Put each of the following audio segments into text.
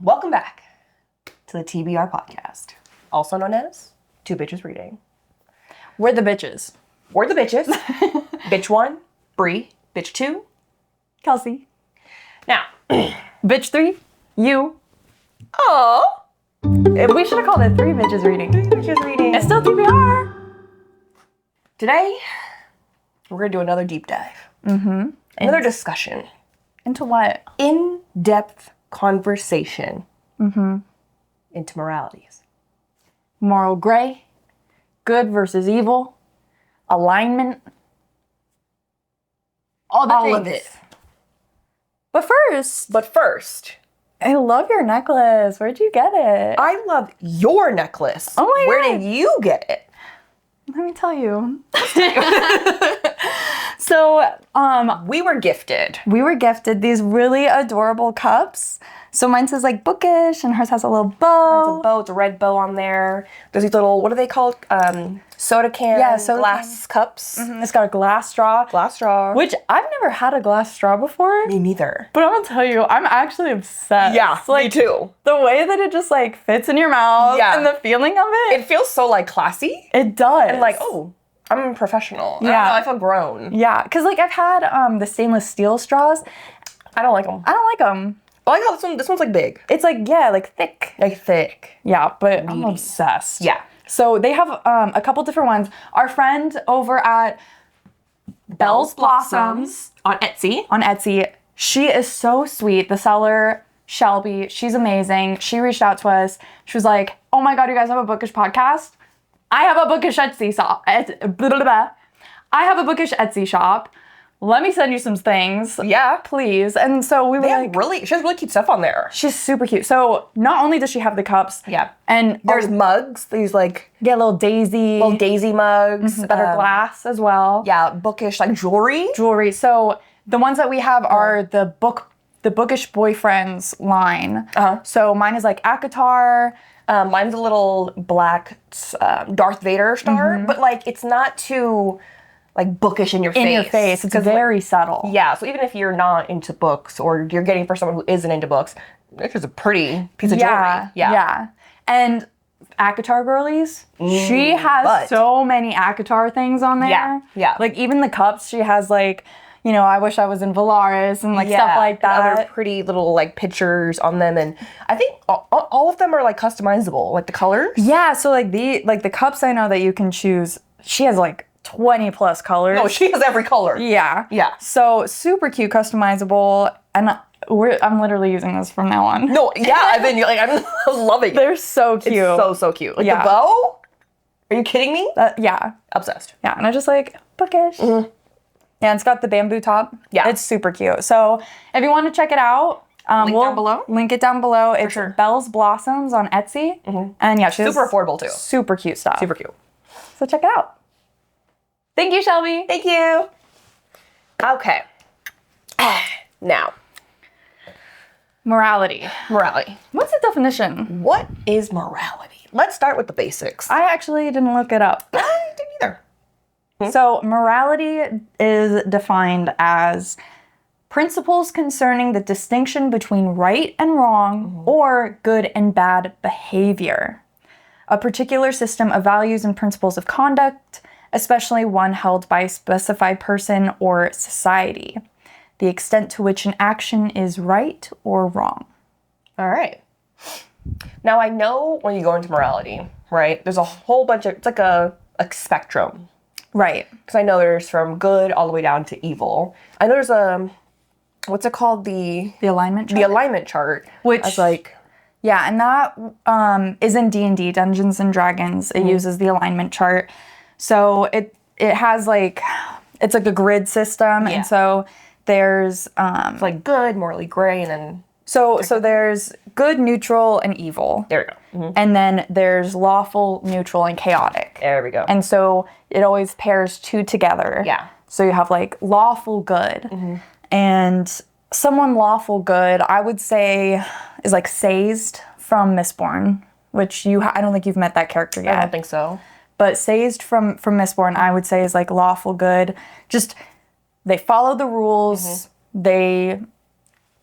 Welcome back to the TBR Podcast, also known as Two Bitches Reading. We're the bitches. We're the bitches. Bitch 1, Bree. Bitch 2, Kelsey. Now, Bitch 3, you. oh, We should have called it Three Bitches Reading. Bitches Reading. It's still TBR. Today, we're going to do another deep dive. Mm-hmm. Another discussion. Into what? In-depth conversation into moralities. Moral gray, good versus evil, alignment. All of it. But first, I love your necklace. Where'd you get it? I love your necklace. Oh my Where God. did you get it? Let me tell you. So, We were gifted. we were gifted these really adorable cups. So mine says like bookish and hers has a little bow. There's a bow, it's a red bow on there. There's these little, what are they called? Soda can, Yeah, soda glass cups. It's got a glass straw. Glass straw. Which I've never had a glass straw before. Me neither. But I'm gonna tell you, I'm actually obsessed. Yeah, like, me too. The way that it just like fits in your mouth Yeah. and the feeling of it. It feels so like classy. It does. And like, oh, I'm a professional. I don't Yeah. know, I feel grown. Yeah, because like I've had the stainless steel straws. I don't like them. I don't like them. I like how this one's like big. It's like, yeah, like thick. Like thick. Yeah, but I'm obsessed. Yeah. So they have a couple different ones. Our friend over at Belle's Blossoms on Etsy. on Etsy, she is so sweet. The seller, Shelby, she's amazing. She reached out to us. She was like, oh my God, you guys have a bookish podcast? I have a bookish Etsy shop. I have a bookish Etsy shop. Let me send you some things. Yeah. Please. And so we were They like, have she has really cute stuff on there. she's super cute. So not only does she have the cups. Yeah. And There's mugs. These like get little daisy. little daisy mugs. better glass as well. Yeah, bookish like jewelry. Jewelry. So the ones that we have are the Bookish Boyfriends line. Uh-huh. So mine is like Akatar. Mine's a little black Darth Vader star, but like it's not too like bookish in your face. In your face. It's 'Cause, very subtle. yeah, so even if you're not into books or you're getting for someone who isn't into books, it's just a pretty piece of jewelry. Yeah. And Akatar girlies, she has but- so many Akatar things on there. Yeah, yeah. Like even the cups, she has like, you know, I wish I was in Valaris and like stuff like and that. other pretty little like pictures on them, and I think all of them are like customizable, like the colors. Yeah, so like the cups I know that you can choose, she has like 20 plus colors. Oh, she has every color. Yeah. Yeah. So super cute, customizable, and I'm literally using this from now on. No, yeah, I've been like I'm loving it. They're so cute. It's so cute. Like Yeah. the bow. Are you kidding me? Yeah. Obsessed. Yeah, and I just like bookish. Yeah, and it's got the bamboo top. Yeah. It's super cute. So if you want to check it out, Link down below? Link it down below. It's sure. Belle's Blossoms on Etsy. And yeah, she's Super affordable too. super cute stuff. Super cute. So check it out. Thank you, Shelby. Thank you. Okay. Now, Morality. morality. What's the definition? What is morality? Let's start with the basics. I actually didn't look it up. I didn't either. So, morality is defined as principles concerning the distinction between right and wrong or good and bad behavior. A particular system of values and principles of conduct, especially one held by a specified person or society. The extent to which an action is right or wrong. All right. Now, I know when you go into morality, right, there's a whole bunch of, it's like a spectrum. Right. Because I know there's from good all the way down to evil. I know there's a, what's it called? The alignment chart. The alignment chart. Which- is like, Yeah, and that is in D&D, Dungeons and Dragons. It uses the alignment chart. So it has like, it's like a grid system. Yeah. And so there's, it's like good, morally gray, and then, so there's good, neutral, and evil. there we go. And then there's lawful, neutral, and chaotic. There we go. And so it always pairs two together. Yeah. So you have like lawful good. And someone lawful good, I would say, is like Sazed from Mistborn, which I don't think you've met that character yet. I don't think so. But Sazed from Mistborn, I would say, is like lawful good. Just, they follow the rules. They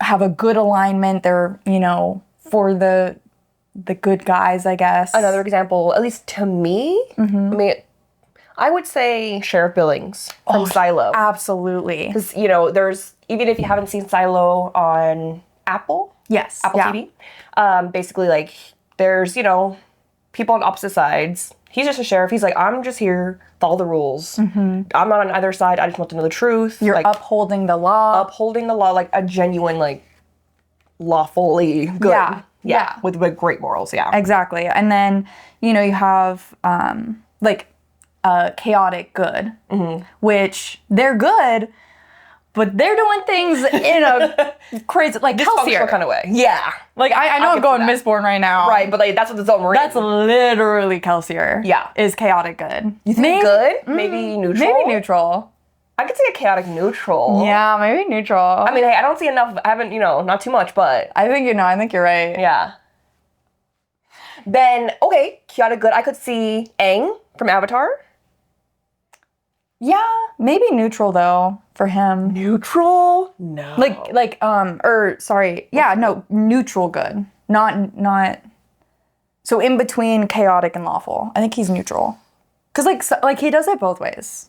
have a good alignment. They're, for the good guys, I guess. Another example, at least to me, I mean, I would say Sheriff Billings from Silo. Absolutely. Because, you know, there's, even if you haven't seen Silo on Apple TV, basically, like, there's, you know, people on opposite sides. He's just a sheriff. He's like, I'm just here, follow the rules. I'm not on either side. I just want to know the truth. You're like, upholding the law. Upholding the law, like a genuine, like, lawfully good. Yeah. With great morals, Exactly. And then, you know, you have, like, chaotic good, which they're good, but they're doing things in a crazy, like, Kelsier kind of way. Yeah. Like, I know I'm going Mistborn right now. Right, but like, that's what the zone we're in. That's literally Kelsier. Yeah. Is chaotic good. You think good? Maybe neutral? Maybe neutral. I could see a chaotic neutral. Yeah, maybe neutral. I mean, hey, I don't see enough, I haven't, you know, not too much, but. I think you're right. Yeah. Then, okay, chaotic good. I could see Aang from Avatar. Yeah, maybe neutral though for him. Neutral? No. Neutral good. Not. So in between chaotic and lawful. I think he's neutral. Cause like he does it both ways.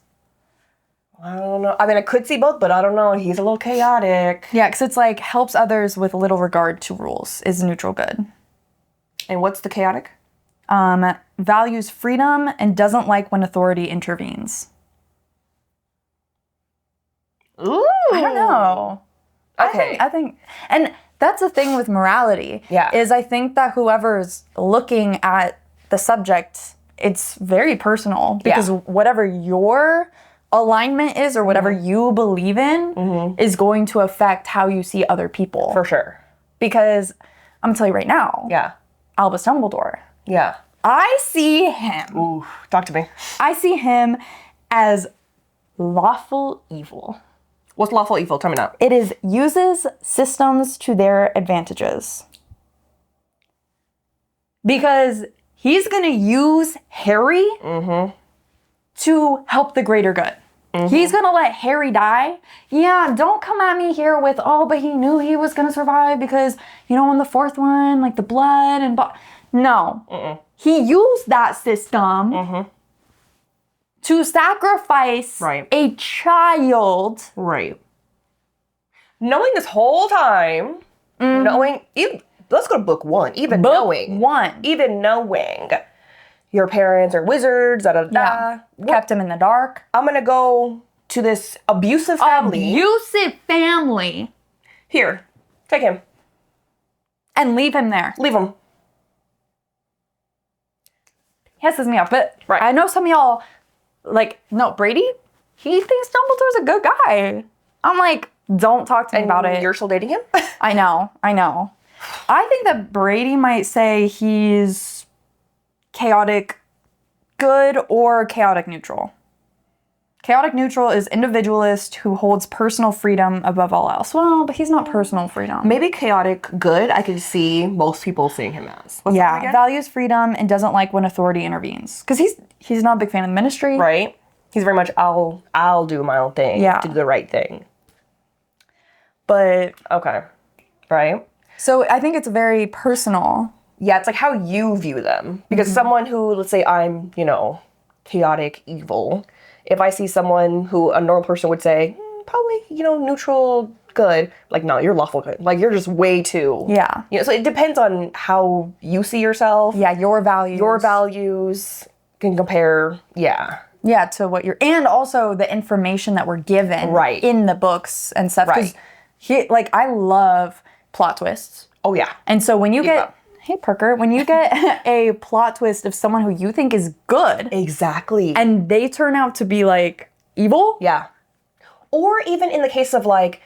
I don't know. I mean, I could see both, but I don't know. He's a little chaotic. Yeah, cause it's like helps others with little regard to rules is neutral good. And what's the chaotic? Values freedom and doesn't like when authority intervenes. Ooh. I don't know. Okay. I think, and that's the thing with morality. Yeah. Is I think that whoever's looking at the subject, it's very personal because whatever your alignment is or whatever you believe in is going to affect how you see other people. For sure. Because I'm gonna tell you right now. Yeah. Albus Dumbledore. Yeah. I see him. Ooh, talk to me. I see him as lawful evil. What's lawful evil? Tell me now. It is uses systems to their advantages. Because he's going to use Harry to help the greater good. He's going to let Harry die. Yeah, don't come at me here with, but he knew he was going to survive because, you know, in the fourth one, like the blood and... No. He used that system to sacrifice a child. Right. Knowing this whole time, let's go to book one. Even knowing your parents are wizards, kept him in the dark. I'm gonna go to this abusive family. Here, take him. And leave him there. Leave him. Pisses me off, but I know some of y'all, like, no, Brady, he thinks Dumbledore's a good guy. I'm like, don't talk to me about it. You're still dating him? I know. I think that Brady might say he's chaotic good or chaotic neutral. Chaotic neutral is individualist who holds personal freedom above all else. Well, but he's not personal freedom. Maybe chaotic good, I could see most people seeing him as. What's that again? Values freedom and doesn't like when authority intervenes. Because he's not a big fan of the ministry. Right. He's very much, I'll do my own thing to do the right thing. But... Okay. Right. So I think it's very personal. Yeah, it's like how you view them. Because someone who, let's say I'm, chaotic evil... If I see someone who a normal person would say, probably, neutral good, like, no, you're lawful good. Like, you're just way too. Yeah. So it depends on how you see yourself. Yeah, your values. Your values can compare, Yeah, to what you're... And also the information that we're given in the books and stuff. Right. I love plot twists. Oh, yeah. And so when you get... Hey, Parker, when you get a plot twist of someone who you think is good. Exactly. And they turn out to be, like, evil. Yeah. Or even in the case of, like,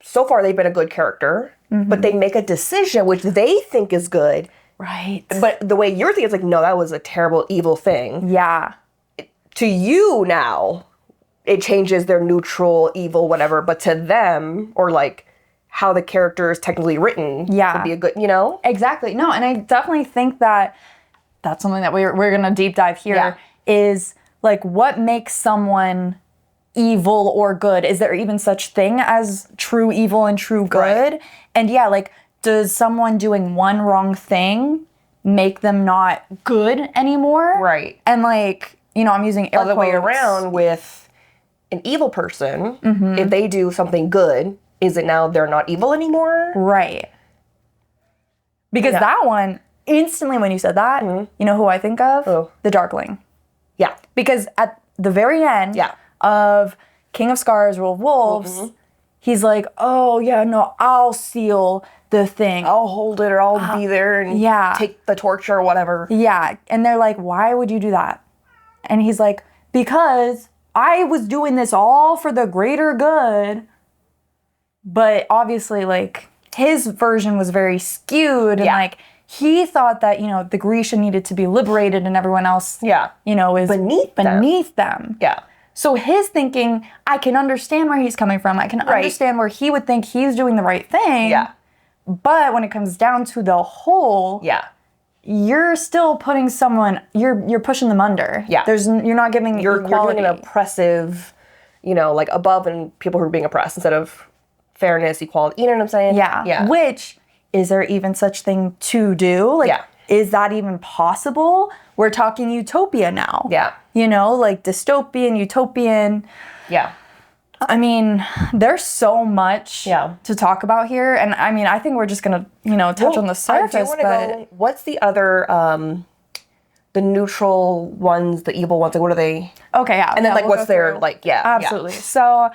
so far they've been a good character, but they make a decision which they think is good. Right. But the way you're thinking, it's like, no, that was a terrible, evil thing. Yeah. To you now, it changes their neutral, evil, whatever, but to them, or, like, how the character is technically written would be a good, Exactly. No, and I definitely think that that's something that we're going to deep dive here is, like, what makes someone evil or good? Is there even such thing as true evil and true good? Right. And, like, does someone doing one wrong thing make them not good anymore? Right. And like, you know, I'm using air Other quotes. way around with an evil person, if they do something good, is it now they're not evil anymore? Right. Because that one, instantly when you said that, you know who I think of? Who? The Darkling. Yeah. Because at the very end of King of Scars, Rule of Wolves, he's like, oh, yeah, no, I'll seal the thing. I'll hold it or I'll be there and take the torch or whatever. Yeah. And they're like, why would you do that? And he's like, because I was doing this all for the greater good. But obviously, like, his version was very skewed. And, like, he thought that, you know, the Grisha needed to be liberated and everyone else, you know, is beneath them. Yeah. So his thinking, I can understand where he's coming from. I can understand where he would think he's doing the right thing. Yeah. But when it comes down to the whole, you're still putting someone, you're pushing them under. Yeah. You're not giving you're doing an oppressive, you know, like above and people who are being oppressed instead of fairness, equality. You know what I'm saying? Yeah. Yeah. Which, is there even such thing to do? Like, is that even possible? We're talking utopia now. Yeah. You know, like dystopian, utopian. Yeah. I mean, there's so much to talk about here. And I mean, I think we're just going to, you know, touch on the surface. I do want to go, what's the other, the neutral ones, the evil ones? Like, what are they? Okay, yeah. And then, like, what's their, like, Absolutely. Yeah. So,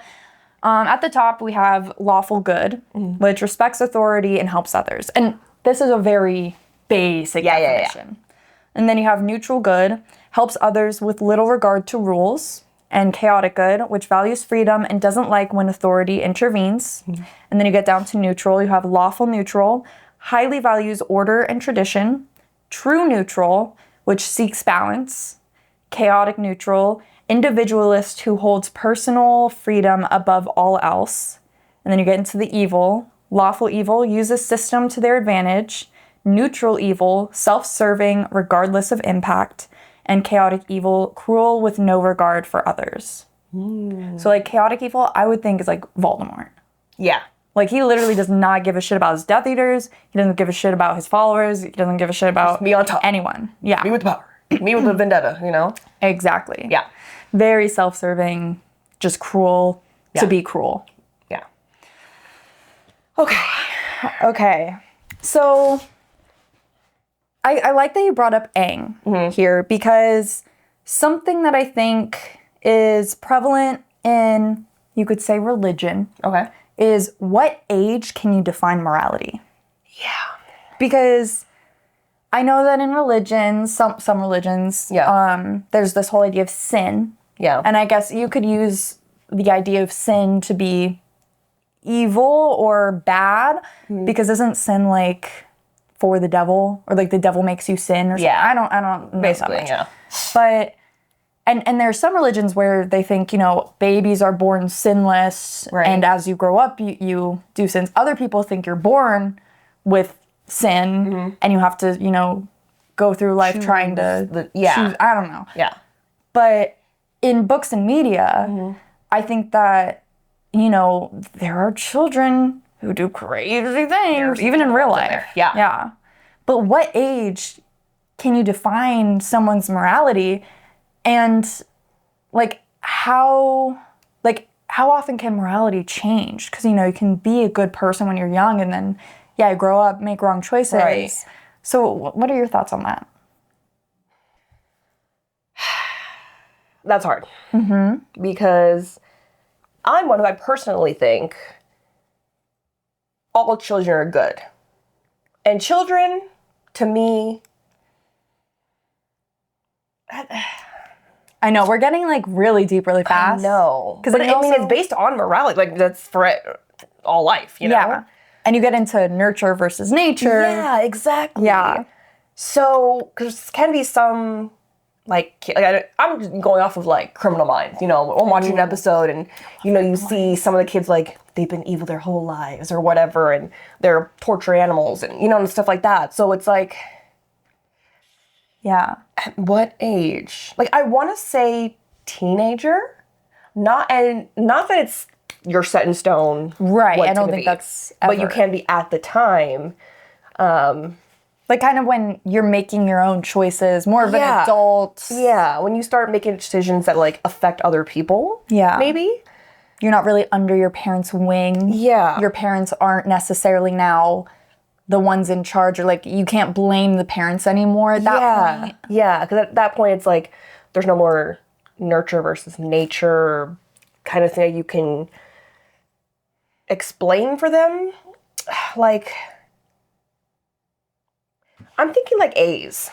at the top, we have lawful good, which respects authority and helps others. And this is a very basic definition. And then you have neutral good, helps others with little regard to rules. And chaotic good, which values freedom and doesn't like when authority intervenes. And then you get down to neutral. You have lawful neutral, highly values order and tradition. True neutral, which seeks balance. Chaotic neutral, individualist who holds personal freedom above all else. And then you get into the evil. Lawful evil, uses system to their advantage. Neutral evil, self-serving regardless of impact. And chaotic evil, cruel with no regard for others. So, like, chaotic evil, I would think is like Voldemort. Yeah. Like, he literally does not give a shit about his Death Eaters. He doesn't give a shit about his followers. He doesn't give a shit about me on top. Anyone. Yeah. Me with the power. Me with the vendetta, you know? Exactly. Yeah. Very self-serving, just cruel to be cruel. Yeah. Okay. So, I like that you brought up Aang here, because something that I think is prevalent in, you could say, religion, is what age can you define morality? Yeah. Because I know that in religions, some religions, there's this whole idea of sin. Yeah. And I guess you could use the idea of sin to be evil or bad, because isn't sin like for the devil, or like the devil makes you sin or something? I don't know basically that much. Yeah. But and there are some religions where they think, you know, babies are born sinless, and as you grow up you do sins. Other people think you're born with sin and you have to, you know, go through life trying to choose. I don't know. Yeah. But in books and media, I think that, you know, there are children who do crazy things, even in real life. Yeah. Yeah. But what age can you define someone's morality? And like how often can morality change? Because, you know, you can be a good person when you're young and then, grow up, make wrong choices. Right. So what are your thoughts on that? That's hard. Because I'm one who I personally think all children are good. And children, to me, I know, we're getting like really deep really fast. I know. Because I mean, it's based on morality. Like, that's for all life, you know? Yeah. And you get into nurture versus nature. Yeah, exactly. Yeah. So, because can be some, I'm going off of, like, Criminal Minds, you know, I'm watching an episode and, you know, you see some of the kids, like, they've been evil their whole lives or whatever, and they're torture animals and, you know, and stuff like that. So it's like, at what age? Like, I want to say teenager, not that it's you're set in stone. Right. I don't think that's ever. But you can be at the time. Like kind of when you're making your own choices, more of an adult. Yeah, when you start making decisions that like affect other people. Yeah. Maybe. You're not really under your parents' wing. Yeah. Your parents aren't necessarily now the ones in charge, or like you can't blame the parents anymore at that point. Yeah, because at that point it's like there's no more nurture versus nature kind of thing you can explain for them. Like, I'm thinking like A's,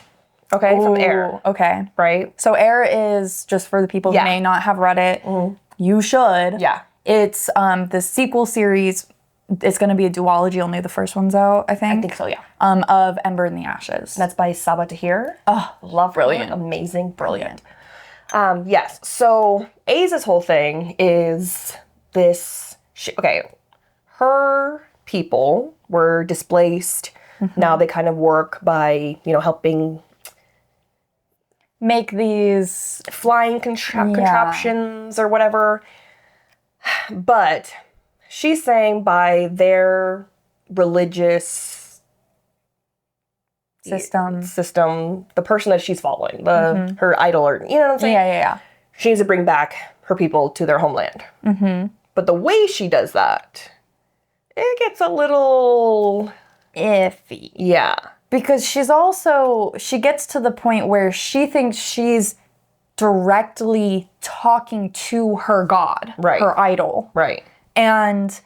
okay, from Heir. Okay. Right? So Heir is, just for the people who may not have read it, you should. Yeah. It's the sequel series. It's going to be a duology, only the first one's out, I think. I think so, yeah. Of Ember in the Ashes. And that's by Saba Tahir. Oh, love her. brilliant. Amazing, brilliant. Yes, so A's whole thing is this, her people were displaced. Now they kind of work by, helping make these flying contraptions or whatever. But she's saying by their religious system, the person that she's following, her idol, or you know what I'm saying? Yeah. She needs to bring back her people to their homeland. But the way she does that, it gets a little iffy. Yeah. Because she gets to the point where she thinks she's directly talking to her god, her idol. Right. And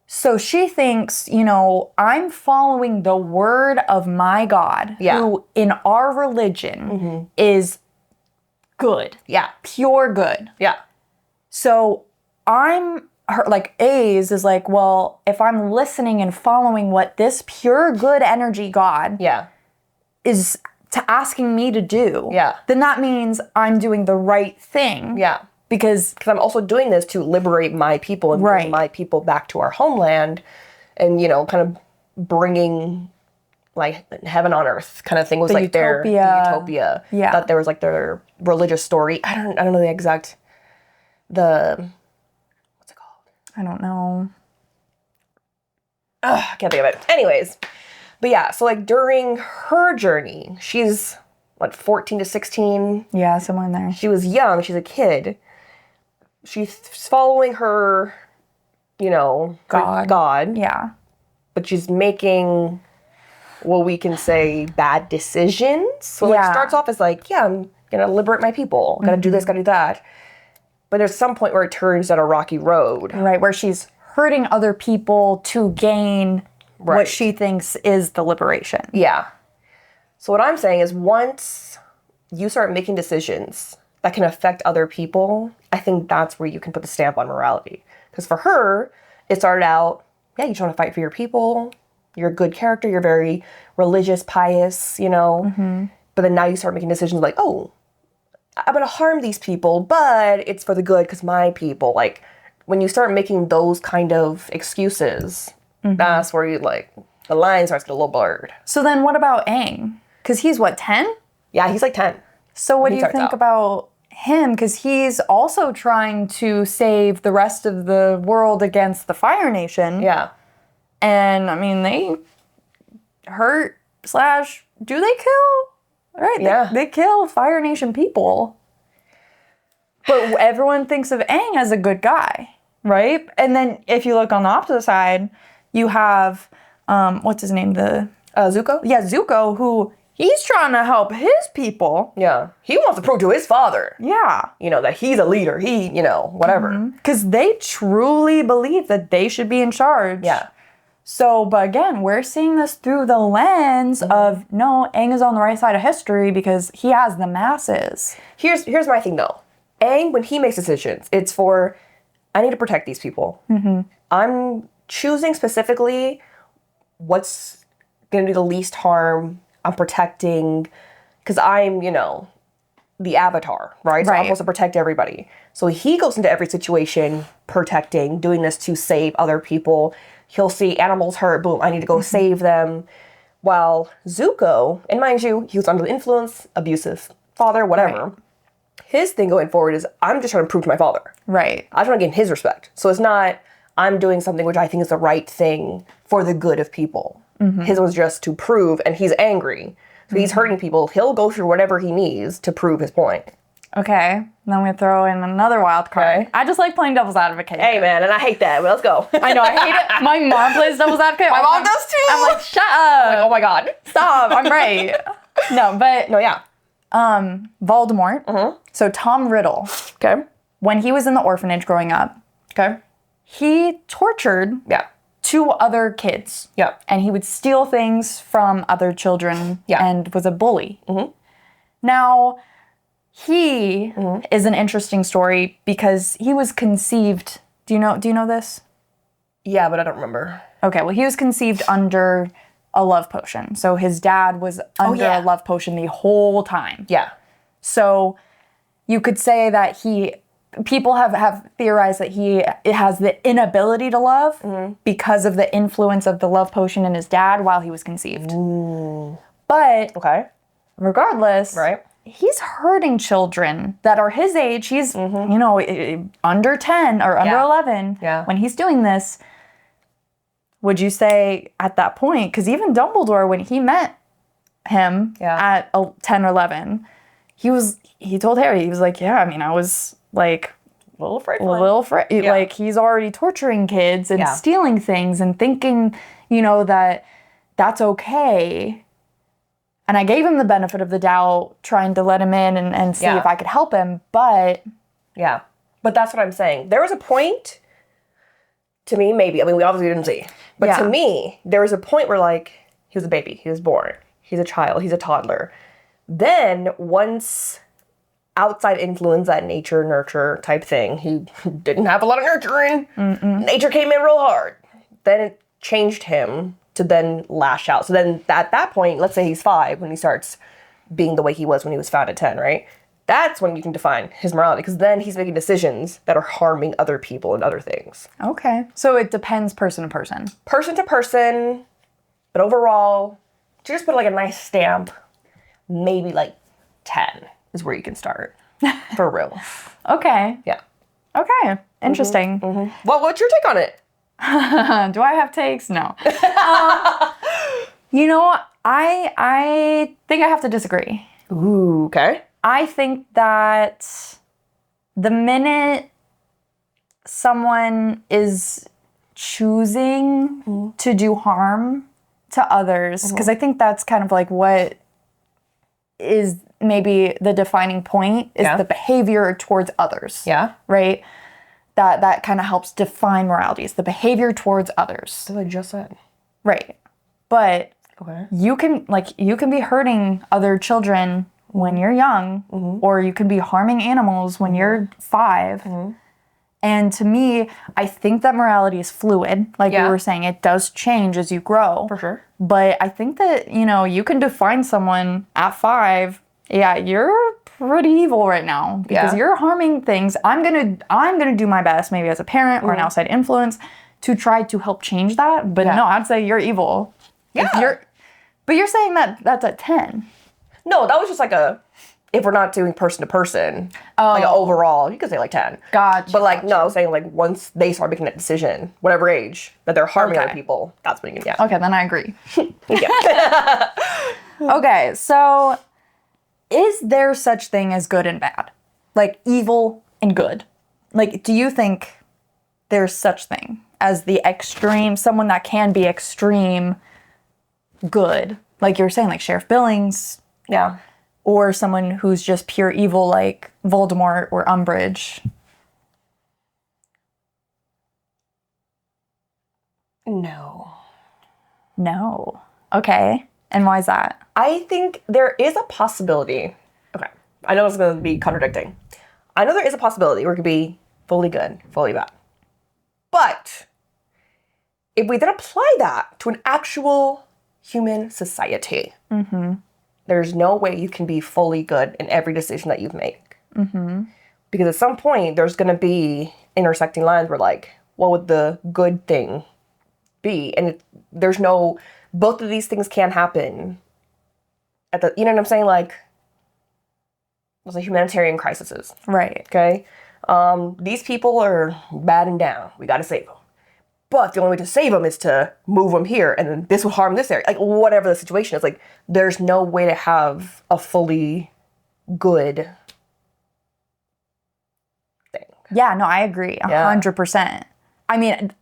so she thinks, I'm following the word of my God, who in our religion is good. Yeah. Pure good. Yeah. So A's is like, well, if I'm listening and following what this pure good energy God is asking me to do, then that means I'm doing the right thing. Yeah. Because I'm also doing this to liberate my people and bring my people back to our homeland and, kind of bringing like heaven on earth kind of thing was like the utopia. Yeah. That there was like their religious story. I don't know the exact, what's it called? I don't know. I can't think of it. Anyways. But yeah, so like during her journey, she's 14 to 16. Yeah, somewhere in there. She was young. She's a kid. She's following her, God. Yeah. But she's making what we can say bad decisions. So it starts off as like, I'm going to liberate my people. Got to do this, got to do that. But there's some point where it turns down a rocky road. Right, where she's hurting other people to gain what she thinks is the liberation. Yeah. So what I'm saying is once you start making decisions that can affect other people, I think that's where you can put the stamp on morality. Because for her, it started out, you just want to fight for your people. You're a good character. You're very religious, pious, But then now you start making decisions like, oh, I'm going to harm these people, but it's for the good because my people. Like, when you start making those kind of excuses, that's where you the line starts to get a little blurred. So then what about Aang? Because he's 10? Yeah, he's 10. So what do you think about him? Because he's also trying to save the rest of the world against the Fire Nation. Yeah. And, I mean, they hurt / do they kill? Right, yeah. They kill Fire Nation people. But everyone thinks of Aang as a good guy, right? And then if you look on the opposite side, you have, what's his name? Zuko? Yeah, Zuko, who he's trying to help his people. Yeah. He wants to prove to his father. Yeah. That he's a leader. He, whatever. Because they truly believe that they should be in charge. Yeah. So, but again, we're seeing this through the lens of, no, Aang is on the right side of history because he has the masses. Here's my thing, though. Aang, when he makes decisions, it's for, I need to protect these people. I'm choosing specifically what's going to do the least harm. I'm protecting, because I'm, the avatar, right? So I'm supposed to protect everybody. So he goes into every situation protecting, doing this to save other people. He'll see animals hurt, boom, I need to go save them. While Zuko, and mind you, he was under the influence, abusive father, whatever. His thing going forward is, I'm just trying to prove to my father. Right. I just want to gain his respect. So it's not, I'm doing something which I think is the right thing for the good of people. Mm-hmm. His was just to prove, and he's angry. So he's hurting people. He'll go through whatever he needs to prove his point. Okay. Then we throw in another wild card. Okay. I just like playing devil's advocate. Hey, man, and I hate that. Well, let's go. I know, I hate it. My mom plays devil's advocate. My mom does too. I'm like, shut up. Like, oh my God. Stop. I'm right. No, but... No, yeah. Voldemort. Mm-hmm. So Tom Riddle. Okay. When he was in the orphanage growing up. Okay. He tortured... Yeah. 2 other kids. Yeah. And he would steal things from other children. Yeah. And was a bully. Mm-hmm. Now... He is an interesting story because he was conceived. Do you know this? Yeah, but I don't remember. Okay, well, he was conceived under a love potion. So his dad was under a love potion the whole time. Yeah. So you could say that people have theorized that it has the inability to love because of the influence of the love potion in his dad while he was conceived. Ooh. But regardless, right. He's hurting children that are his age. He's, under 10 or under 11 when he's doing this. Would you say at that point, because even Dumbledore, when he met him at 10 or 11, he told Harry, he was like, I was like a little afraid. Yeah. Like, he's already torturing kids and stealing things and thinking, that that's okay. And I gave him the benefit of the doubt, trying to let him in and see if I could help him, but... Yeah. But that's what I'm saying. There was a point, to me, maybe, we obviously didn't see, but to me, there was a point where, like, he was a baby, he was born, he's a child, he's a toddler. Then, once outside influence, that nature, nurture type thing, he didn't have a lot of nurturing, nature came in real hard. Then it changed him to then lash out. So then at that point, let's say he's 5 when he starts being the way he was when he was found at 10, right? That's when you can define his morality, because then he's making decisions that are harming other people and other things. Okay. So it depends person to person. Person to person, but overall, to just put like a nice stamp, maybe like 10 is where you can start. For real. Okay. Yeah. Okay. Interesting. Mm-hmm. Well, what's your take on it? Do I have takes? No. I think I have to disagree. Ooh, okay. I think that the minute someone is choosing to do harm to others, because I think that's kind of like what is maybe the defining point is the behavior towards others. Yeah. Right? That kind of helps define morality. It's the behavior towards others. That's what I just said. Right. But you can be hurting other children when you're young, or you can be harming animals when you're 5. And to me, I think that morality is fluid. Like we were saying, it does change as you grow. For sure. But I think that, you can define someone at 5, you're pretty evil right now because you're harming things. I'm gonna do my best, maybe as a parent or an outside influence, to try to help change that. But no, I'd say you're evil. Yeah. But you're saying that that's at 10. No, that was just like if we're not doing person to person, like overall, you could say like 10. Gotcha. But like, no, I was saying like once they start making that decision, whatever age, that they're harming other people, that's when you can, Okay, then I agree. Okay, so is there such thing as good and bad? Like evil and good? Like, do you think there's such thing as the extreme, someone that can be extreme good? Like you're saying, like Sheriff Billings. Yeah. Or someone who's just pure evil like Voldemort or Umbridge. No. No. Okay. And why is that? I think there is a possibility. Okay. I know it's going to be contradicting. I know there is a possibility where it could be fully good, fully bad. But if we then apply that to an actual human society, there's no way you can be fully good in every decision that you make. Because at some point, there's going to be intersecting lines where like, what would the good thing be? And there's no, both of these things can happen at the, you know what I'm saying? Like, There's a humanitarian crisis. Right. Okay? These people are bad and down. We got to save them. But the only way to save them is to move them here, and then this would harm this area. Like, whatever the situation is, like, there's no way to have a fully good thing. Yeah, no, I agree. 100%. I mean,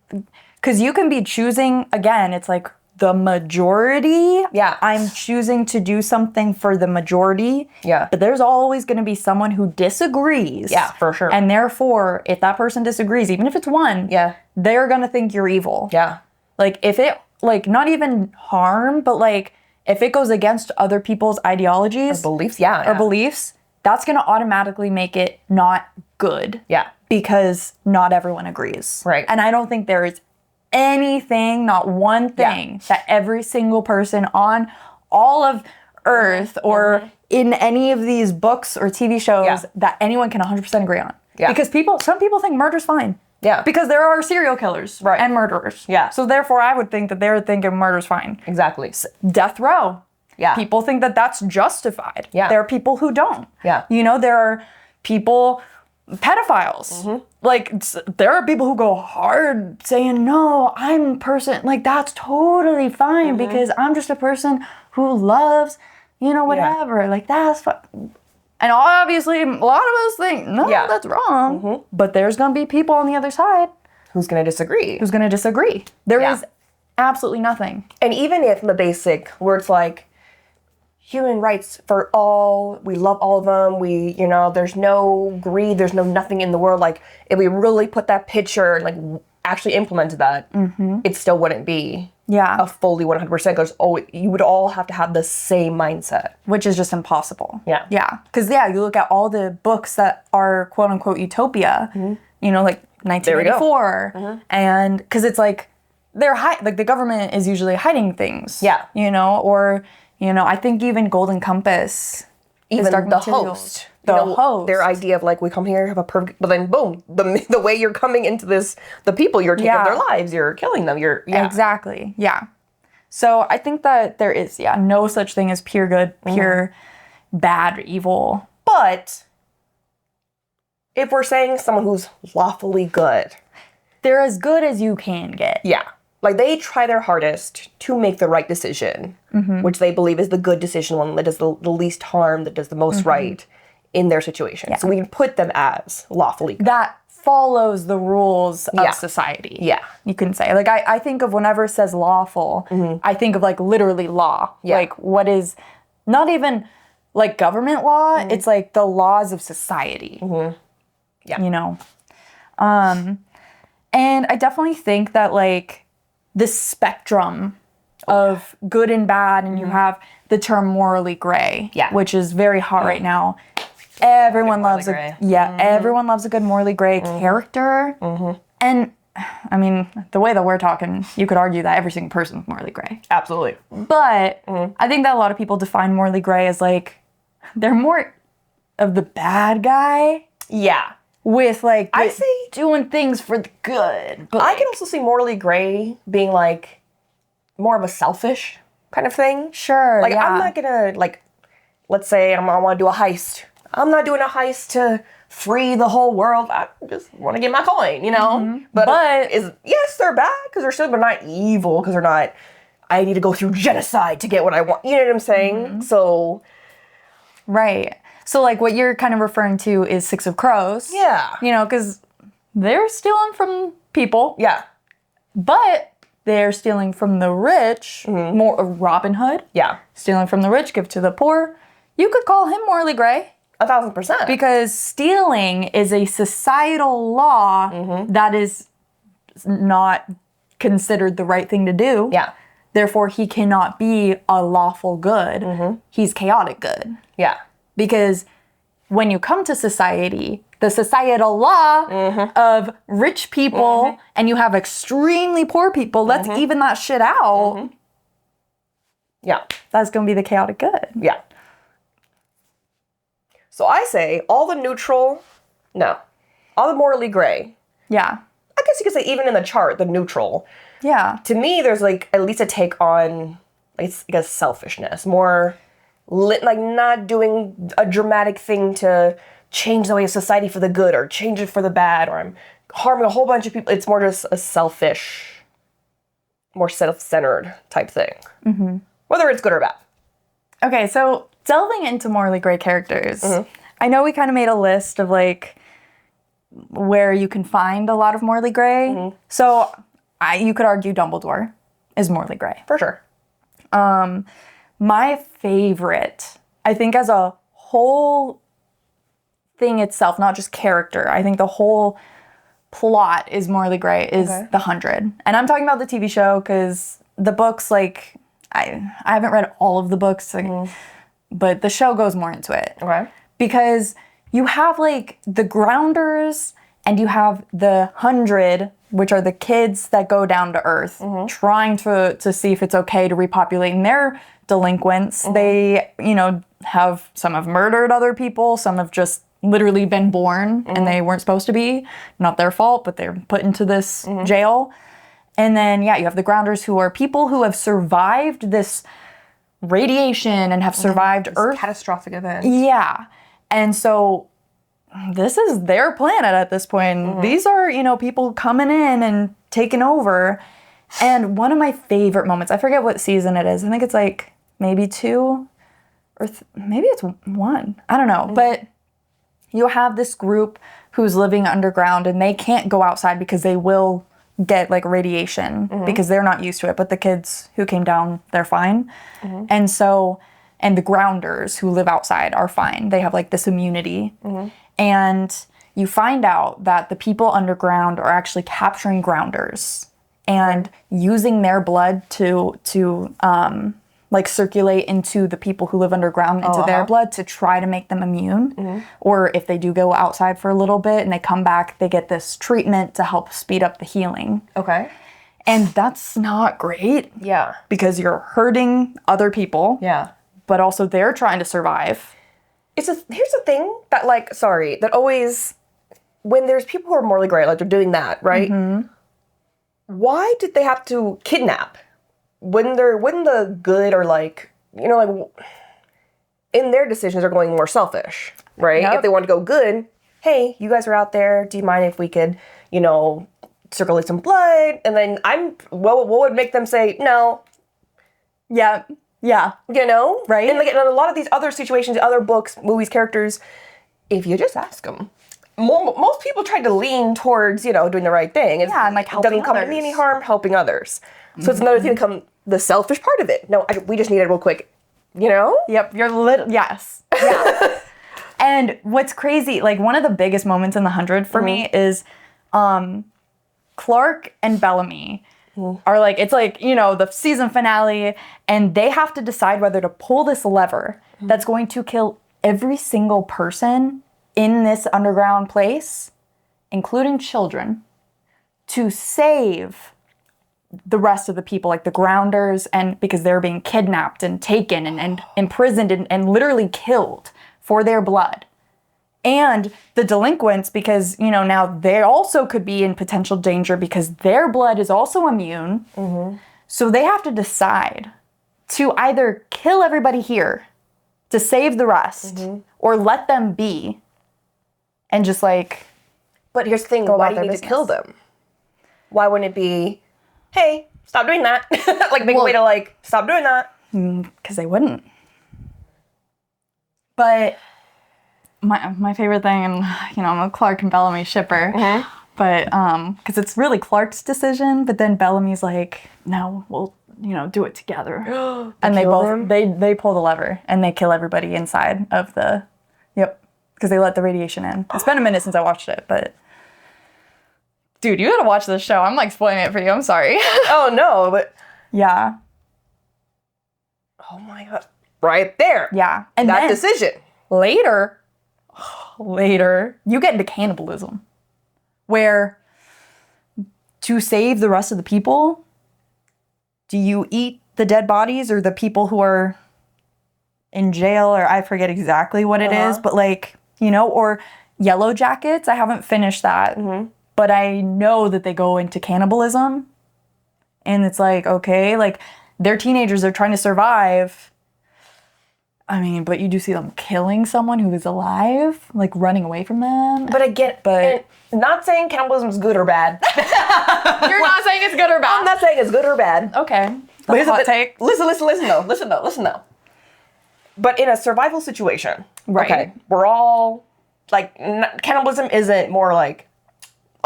because you can be choosing, again, it's like the majority. Yeah. I'm choosing to do something for the majority. Yeah. But there's always going to be someone who disagrees. Yeah, for sure. And therefore, if that person disagrees, even if it's one, they're going to think you're evil. Yeah. Like, if it, like, not even harm, but like, if it goes against other people's ideologies. Or beliefs, Or beliefs, that's going to automatically make it not good. Yeah. Because not everyone agrees. Right. And I don't think there is anything, not one thing, that every single person on all of Earth or in any of these books or TV shows that anyone can 100% agree on. Yeah. Because some people think murder's fine. Yeah. Because there are serial killers and murderers. Yeah. So therefore, I would think that they're thinking murder's fine. Exactly. Death row. Yeah. People think that that's justified. Yeah. There are people who don't. Yeah. You know, there are people, pedophiles. Like, there are people who go hard saying, no, I'm a person, like, that's totally fine because I'm just a person who loves, you know, whatever. Yeah. Like, that's fine. And obviously, a lot of us think, no, that's wrong. But there's going to be people on the other side. Who's going to disagree. There is absolutely nothing. And even if in the basic, where it's like, human rights for all, we love all of them, there's no greed, there's no nothing in the world, like, if we really put that picture, like, actually implemented that, it still wouldn't be a fully 100%, because you would all have to have the same mindset. Which is just impossible. Yeah. Yeah. Because, you look at all the books that are quote-unquote utopia, like 1984, and, because it's like, like, the government is usually hiding things. Yeah. Or... I think even Golden Compass, even the host, host, their idea of like, we come here, have a perfect, but then boom, the way you're coming into this, the people, you're taking their lives, you're killing them, exactly, So I think that there is, no such thing as pure good, pure bad, evil. But if we're saying someone who's lawfully good, they're as good as you can get. Yeah. Like, they try their hardest to make the right decision, which they believe is the good decision, one that does the least harm, that does the most right in their situation. Yeah. So we can put them as lawfully good. That follows the rules of society. Yeah. You can say. Like, I think of whenever it says lawful, I think of, like, literally law. Yeah. Like, what is not even, like, government law. It's, like, the laws of society. Yeah. And I definitely think that, like, this spectrum of good and bad, and you have the term morally gray, which is very hot right now. Everyone loves everyone loves a good morally gray character. And I mean, the way that we're talking, you could argue that every single person is morally gray. Absolutely. But I think that a lot of people define morally gray as like, they're more of the bad guy. Yeah. With like, I see doing things for the good. But I can also see morally gray being like more of a selfish kind of thing. Sure. Like, I'm not gonna, like, let's say I want to do a heist. I'm not doing a heist to free the whole world. I just want to get my coin, But yes, they're bad because they're still, but not evil because they're not, I need to go through genocide to get what I want. You know what I'm saying? So. Right. So, like, what you're kind of referring to is Six of Crows. Yeah. Because they're stealing from people. Yeah. But they're stealing from the rich. More Robin Hood. Yeah. Stealing from the rich, give to the poor. You could call him morally gray. 1,000%. Because stealing is a societal law that is not considered the right thing to do. Yeah. Therefore, he cannot be a lawful good. He's chaotic good. Yeah. Because when you come to society, the societal law of rich people and you have extremely poor people, let's even that shit out. Yeah. That's going to be the chaotic good. Yeah. So I say all the morally gray. Yeah. I guess you could say even in the chart, the neutral. Yeah. To me, there's like at least a take on, I guess, selfishness. More like not doing a dramatic thing to change the way of society for the good or change it for the bad, or I'm harming a whole bunch of people. It's more just a selfish, more self-centered type thing. Mm-hmm. Whether it's good or bad. Okay, so delving into morally gray characters, I know we kind of made a list of like where you can find a lot of morally gray. Mm-hmm. So you could argue Dumbledore is morally gray. For sure. My favorite, I think as a whole thing itself, not just character, I think the whole plot is morally gray, is The 100. And I'm talking about the TV show because the books, like, I haven't read all of the books, like, but the show goes more into it. Okay. Because you have, like, the Grounders and you have the 100, which are the kids that go down to Earth, trying to see if it's okay to repopulate. And they're delinquents. They, some have murdered other people. Some have just literally been born and they weren't supposed to be. Not their fault, but they're put into this jail. And then, you have the Grounders, who are people who have survived this radiation and have survived Earth. Catastrophic event. Yeah. And so this is their planet at this point. These are, people coming in and taking over. And one of my favorite moments, I forget what season it is. I think it's like maybe 2 or maybe it's 1. I don't know. But you have this group who's living underground and they can't go outside because they will get like radiation because they're not used to it. But the kids who came down, they're fine. And so, and the Grounders who live outside are fine. They have like this immunity. And you find out that the people underground are actually capturing Grounders and using their blood to like circulate into the people who live underground, into their blood, to try to make them immune. Or if they do go outside for a little bit and they come back, they get this treatment to help speed up the healing. Okay. And that's not great. Yeah. Because you're hurting other people. Yeah. But also they're trying to survive. Here's the thing that that always, when there's people who are morally gray, like they're doing that, right? Why did they have to kidnap? When the good are like, in their decisions are going more selfish, right? Yep. If they want to go good, hey, you guys are out there, do you mind if we could, circulate some blood? And then what would make them say no? Yeah. Yeah. Right? And like in a lot of these other situations, other books, movies, characters, if you just ask them, most people try to lean towards, doing the right thing. And like helping others. Doesn't come to me any harm, helping others. So it's another thing to come, the selfish part of it. No, we just need it real quick, Yep, yes. Yeah. And what's crazy, like one of the biggest moments in The 100 for me is Clark and Bellamy are like, it's like, the season finale, and they have to decide whether to pull this lever that's going to kill every single person in this underground place, including children, to save the rest of the people, like the Grounders, and because they're being kidnapped and taken and imprisoned and literally killed for their blood. And the delinquents, because, now they also could be in potential danger because their blood is also immune. So they have to decide to either kill everybody here to save the rest or let them be and just like. But here's the thing, why do you need to kill them? Why wouldn't it be, hey, stop doing that? Like, make a way to, stop doing that. Because they wouldn't. But my favorite thing, and, I'm a Clark and Bellamy shipper, but, because it's really Clark's decision, but then Bellamy's like, no, we'll, do it together. And they pull the lever, and they kill everybody inside of the, because they let the radiation in. It's been a minute since I watched it, but. Dude, you gotta watch this show. I'm like spoiling it for you. I'm sorry. Oh, no, but. Yeah. Oh my God. Right there. Yeah. And that decision. Later, you get into cannibalism. Where, to save the rest of the people, do you eat the dead bodies or the people who are in jail, or I forget exactly what it is, but or Yellow Jackets. I haven't finished that. But I know that they go into cannibalism. And it's like, okay, like, they're teenagers, they're trying to survive. I mean, but you do see them killing someone who is alive, like running away from them. But again, not saying cannibalism is good or bad. You're not saying it's good or bad? I'm not saying it's good or bad. Okay. But here's hot take. Listen though. But in a survival situation, right. Okay, we're all, like, cannibalism isn't more like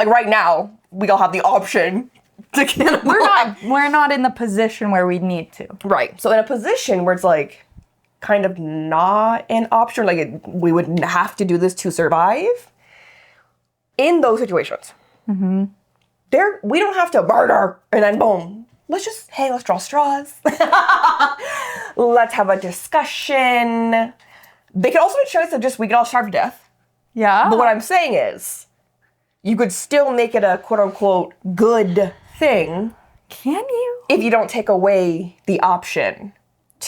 right now, we all have the option to cannibalize. We're not in the position where we need to. Right. So in a position where it's like, kind of not an option, like we would have to do this to survive. In those situations, we don't have to murder and then boom. Let's draw straws. Let's have a discussion. They could also be a choice of we could all starve to death. Yeah. But what I'm saying is, you could still make it a quote unquote good thing. Can you? If you don't take away the option.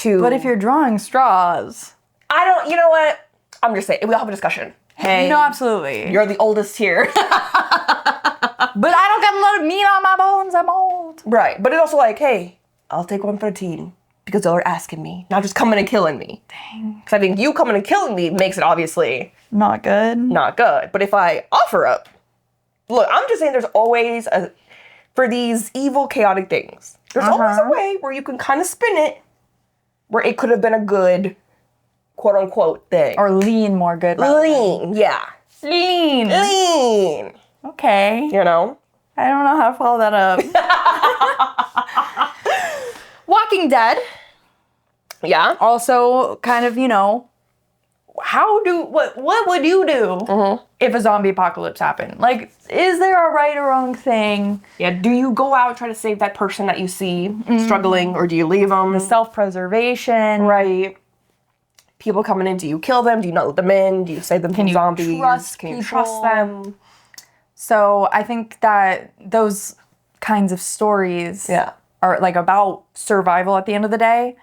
But if you're drawing straws... you know what? I'm just saying, we'll have a discussion. Hey. No, absolutely. You're the oldest here. But I don't got a lot of meat on my bones, I'm old. Right, but it's also like, hey, I'll take one for the team. Because they're asking me, not just coming and killing me. Dang. Because I think you coming and killing me makes it obviously... Not good. Not good. But if I offer up... Look, I'm just saying there's always for these evil, chaotic things, there's always a way where you can kind of spin it where it could have been a good, quote-unquote thing. Or lean more good. Lean, yeah. Lean. Okay. You know? I don't know how to follow that up. Walking Dead. Yeah. Also kind of, what would you do if a zombie apocalypse happened? Like, is there a right or wrong thing? Yeah, do you go out and try to save that person that you see struggling, or do you leave them? The self-preservation. Right. People coming in, do you kill them? Do you not let them in? Do you save them from zombies? Can you trust them? So I think that those kinds of stories are like about survival at the end of the day.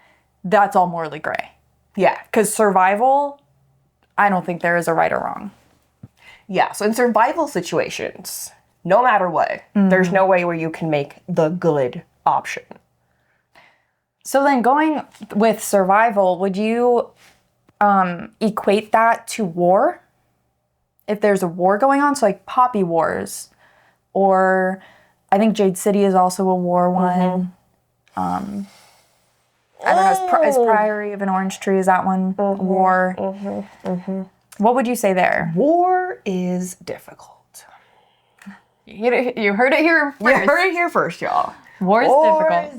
That's all morally gray. Yeah. Because survival, I don't think there is a right or wrong. Yeah, so in survival situations, no matter what, there's no way where you can make the good option. So then going with survival, would you equate that to war? If there's a war going on, so like Poppy Wars, or I think Jade City is also a war one. I don't know, is Priory of an Orange Tree, is that one a war? What would you say there? War is difficult. You heard it here first. You heard it here first, y'all. War is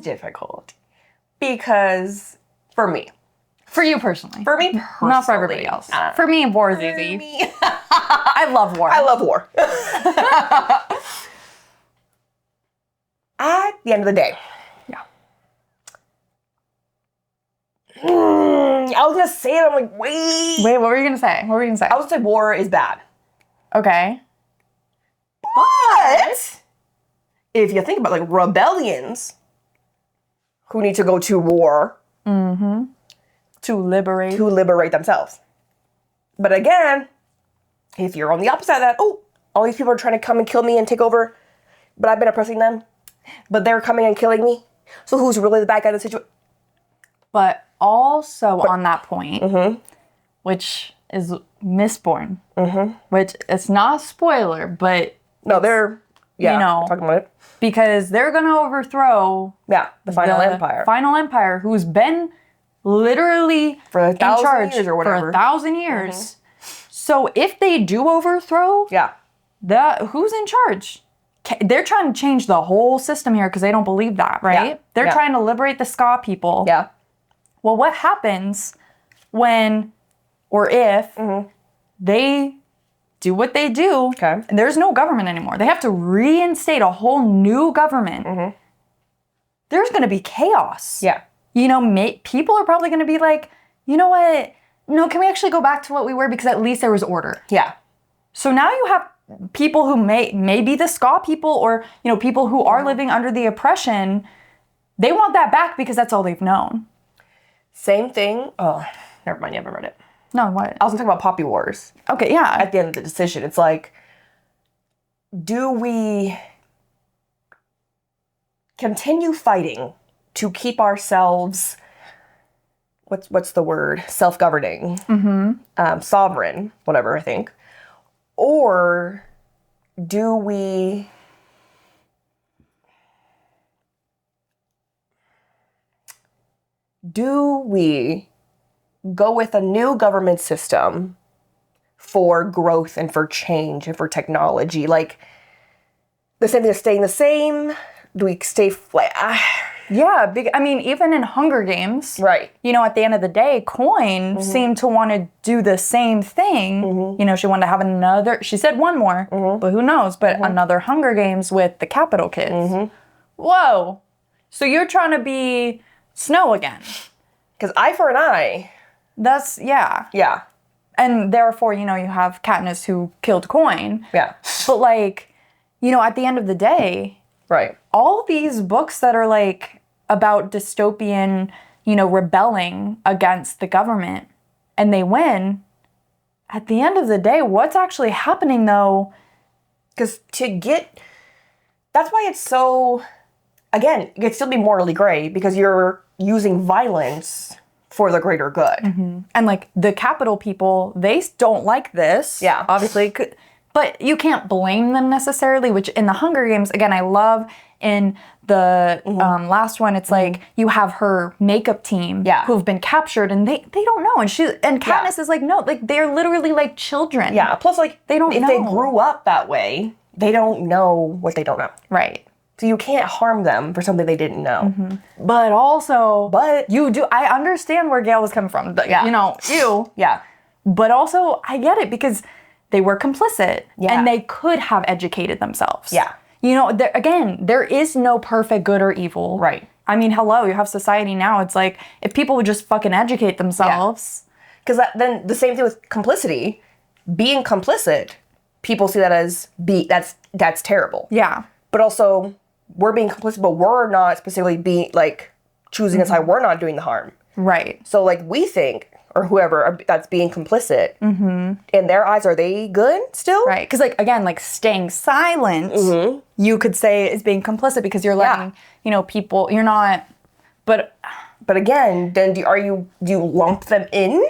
difficult. Because, for me. For you personally. For me personally. Not for everybody else. For me, war is easy. I love war. I love war. At the end of the day. Yeah. I was going to say it, I'm like, wait. Wait, what were you going to say? I was going to say war is bad. Okay. But if you think about like rebellions who need to go to war to liberate themselves. But again, if you're on the opposite of that, all these people are trying to come and kill me and take over, but I've been oppressing them, but they're coming and killing me. So who's really the bad guy in the situation? But also on that point, which is Mistborn, which it's not a spoiler, but no, they're talking about it because they're gonna overthrow the final empire. Final empire, who's been literally for 1,000 years or whatever. For 1,000 years. So if they do overthrow, who's in charge? They're trying to change the whole system here because they don't believe that, right? Yeah. They're trying to liberate the Ska people. Yeah. Well, what happens when or if they do what they do, and there's no government anymore. They have to reinstate a whole new government. There's going to be chaos. Yeah. People are probably going to be like, you know what? No, can we actually go back to what we were? Because at least there was order. Yeah. So now you have people who may be the Ska people or, people who are living under the oppression. They want that back because that's all they've known. Same thing. Oh, never mind. You haven't read it. No, what? I was going to talk about Poppy Wars. Okay, yeah. At the end of the decision, it's like, do we continue fighting to keep ourselves what's the word? Self-governing, sovereign, whatever, I think. Or do we go with a new government system for growth and for change and for technology? Like, the same thing is staying the same? Do we stay flat? Yeah, I mean, even in Hunger Games, Right. You know, at the end of the day, Coin seemed to want to do the same thing. You know, she wanted to have another, she said one more, but who knows, but another Hunger Games with the Capital Kids. Whoa. So you're trying to be Snow again. Because eye for an eye. That's, yeah. Yeah. And therefore, you know, you have Katniss who killed Coin. Yeah. But like, you know, at the end of the day, Right. all these books that are like about dystopian, you know, rebelling against the government and they win, at the end of the day, what's actually happening though? Because that's why it's so, again, it could still be morally gray because you're using violence for the greater good. And like the Capital people, they don't like this. Yeah. Obviously. But you can't blame them necessarily, which in the Hunger Games, again, I love in the last one, it's like you have her makeup team who've been captured and they don't know. And Katniss is like, no, like they're literally like children. Yeah. Plus, like, they don't know. If they grew up that way, they don't know what they don't know. Right. So you can't harm them for something they didn't know. But also, But you do, I understand where Gail was coming from. You know, Yeah. But also, I get it because they were complicit Yeah. and they could have educated themselves. Yeah. You know, there is no perfect good or evil. Right. I mean, hello, you have society now. It's like, if people would just fucking educate themselves. Because then the same thing with complicity. Being complicit, people see that as that's terrible. Yeah. But also, we're being complicit, but we're not specifically being, like, choosing a side. We're not doing the harm. Right. So, like, we think, or whoever that's being complicit, in their eyes, are they good still? Right. Because, like, again, like, staying silent, you could say is being complicit because you're letting, you know, people, you're not, but again, then do you lump them in?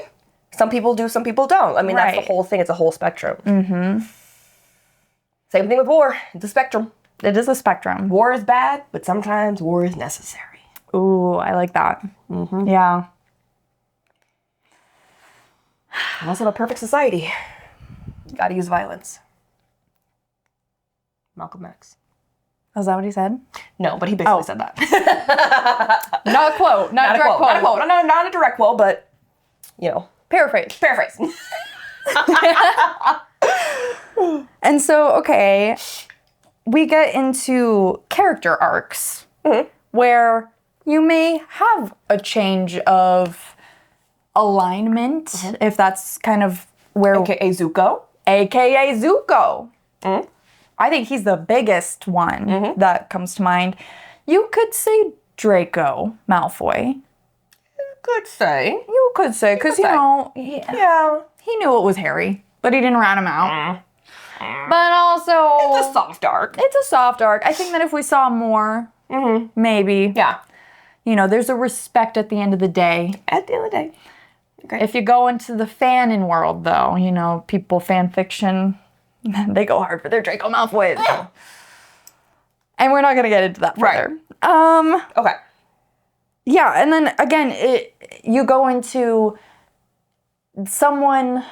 Some people do, some people don't. I mean, that's the whole thing. It's a whole spectrum. Same thing with war. It's a spectrum. it is a spectrum. War is bad, but sometimes war is necessary. Ooh, I like that. Yeah. Also, a perfect society. You gotta use violence. Malcolm X. Is that what he said? No, but he basically said that. Not a quote. Not a direct quote. Not a quote. No, not a direct quote, but, you know. Paraphrase. And so, okay, we get into character arcs where you may have a change of alignment, if that's kind of where... AKA Zuko. AKA Zuko. I think he's the biggest one that comes to mind. You could say Draco Malfoy. You could say, because, you know, he knew it was Harry, but he didn't rat him out. But also... It's a soft arc. I think that if we saw more, maybe. Yeah. You know, there's a respect at the end of the day. At the end of the day. Okay. If you go into the fanon world, though, you know, people, fan fiction, they go hard for their Draco Malfoy. And we're not going to get into that further. Right. Okay. Yeah, and then, again, you go into someone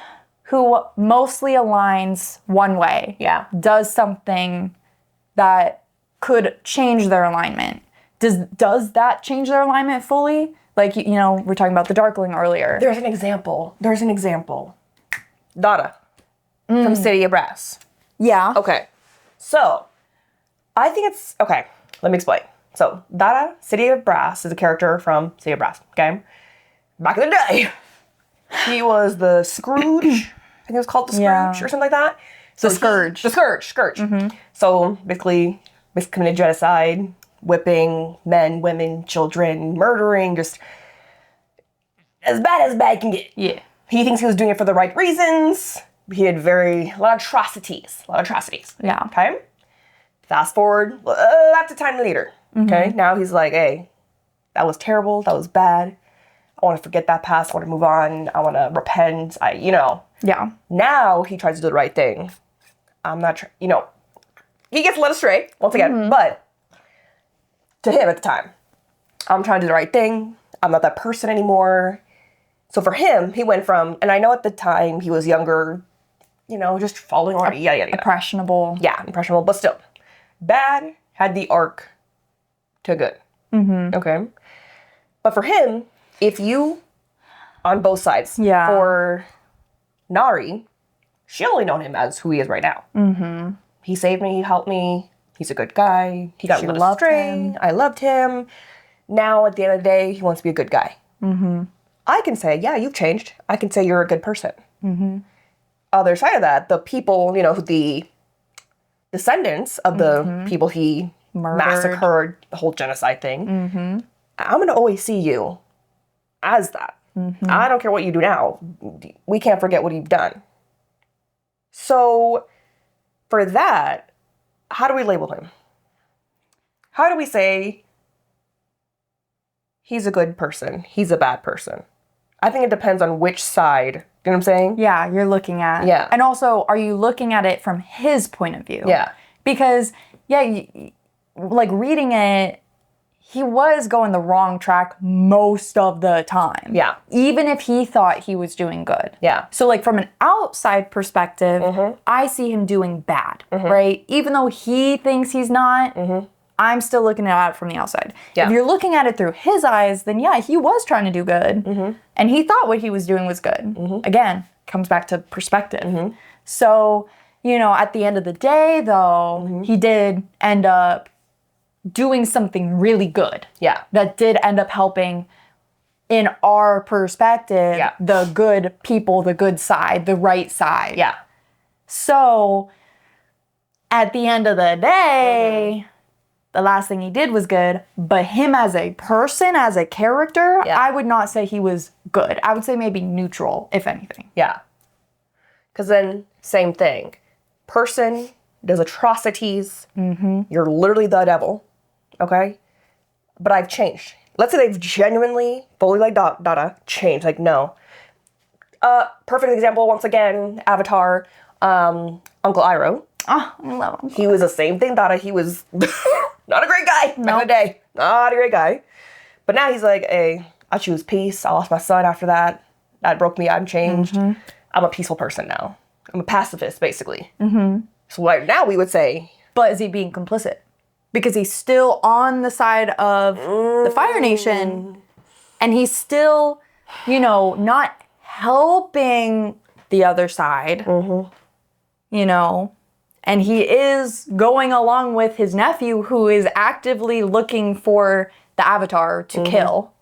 who mostly aligns one way. Yeah. Does something that could change their alignment. Does that change their alignment fully? Like, you know, we're talking about the Darkling earlier. There's an example. Dada. From City of Brass. Yeah. Okay. So, I think it's... Okay, let me explain. So, Dada, City of Brass, is a character from City of Brass, okay? Back in the day, he was the Scrooge. I think it was called the Scrooge or something like that. So the Scourge. The Scourge. So, basically committed genocide, whipping men, women, children, murdering, just as bad can get. Yeah. He thinks he was doing it for the right reasons. He had a lot of atrocities. Yeah. Okay? Fast forward, lots of time later. Okay? Now he's like, hey, that was terrible. That was bad. I want to forget that past. I want to move on. I want to repent. Yeah. Now he tries to do the right thing. I'm not, he gets led astray once again, but to him at the time, I'm trying to do the right thing. I'm not that person anymore. So for him, he went from, and I know at the time he was younger, just following already, yada. Impressionable. Yeah, impressionable, but still. Bad had the arc to good. Okay? But for him, if you, on both sides, for Nari, she only known him as who he is right now. He saved me, he helped me, he's a good guy, he got led astray, I loved him. Now, at the end of the day, he wants to be a good guy. I can say, yeah, you've changed. I can say you're a good person. Other side of that, the people, the descendants of the people he massacred, the whole genocide thing, I'm going to always see you as that. I don't care what you do now. We can't forget what you've done. So, for that, how do we label him? How do we say he's a good person, he's a bad person? I think it depends on which side, you know what I'm saying? Yeah, you're looking at. Yeah. And also, are you looking at it from his point of view? Yeah. Because, like reading it, he was going the wrong track most of the time. Yeah. Even if he thought he was doing good. Yeah. So like from an outside perspective, I see him doing bad, right? Even though he thinks he's not, I'm still looking at it from the outside. Yeah. If you're looking at it through his eyes, then yeah, he was trying to do good. And he thought what he was doing was good. Again, comes back to perspective. So, at the end of the day, though, he did end up doing something really good. Yeah. That did end up helping, in our perspective, the good people, the good side, the right side. Yeah. So, at the end of the day, the last thing he did was good, but him as a person, as a character, I would not say he was good. I would say maybe neutral, if anything. Yeah. Because then, same thing. Person does atrocities. You're literally the devil. Okay? But I've changed. Let's say they've genuinely, fully like Dada, changed. Like, no. Perfect example, once again, Avatar, Uncle Iroh. Oh, I love him. He was the same thing, Dada. He was not a great guy back in the day. Not a great guy. But now he's like, hey, I choose peace. I lost my son after that. That broke me. I'm changed. I'm a peaceful person now. I'm a pacifist, basically. So right now we would say... But is he being complicit? Because he's still on the side of the Fire Nation, and he's still, not helping the other side, and he is going along with his nephew, who is actively looking for the Avatar to kill,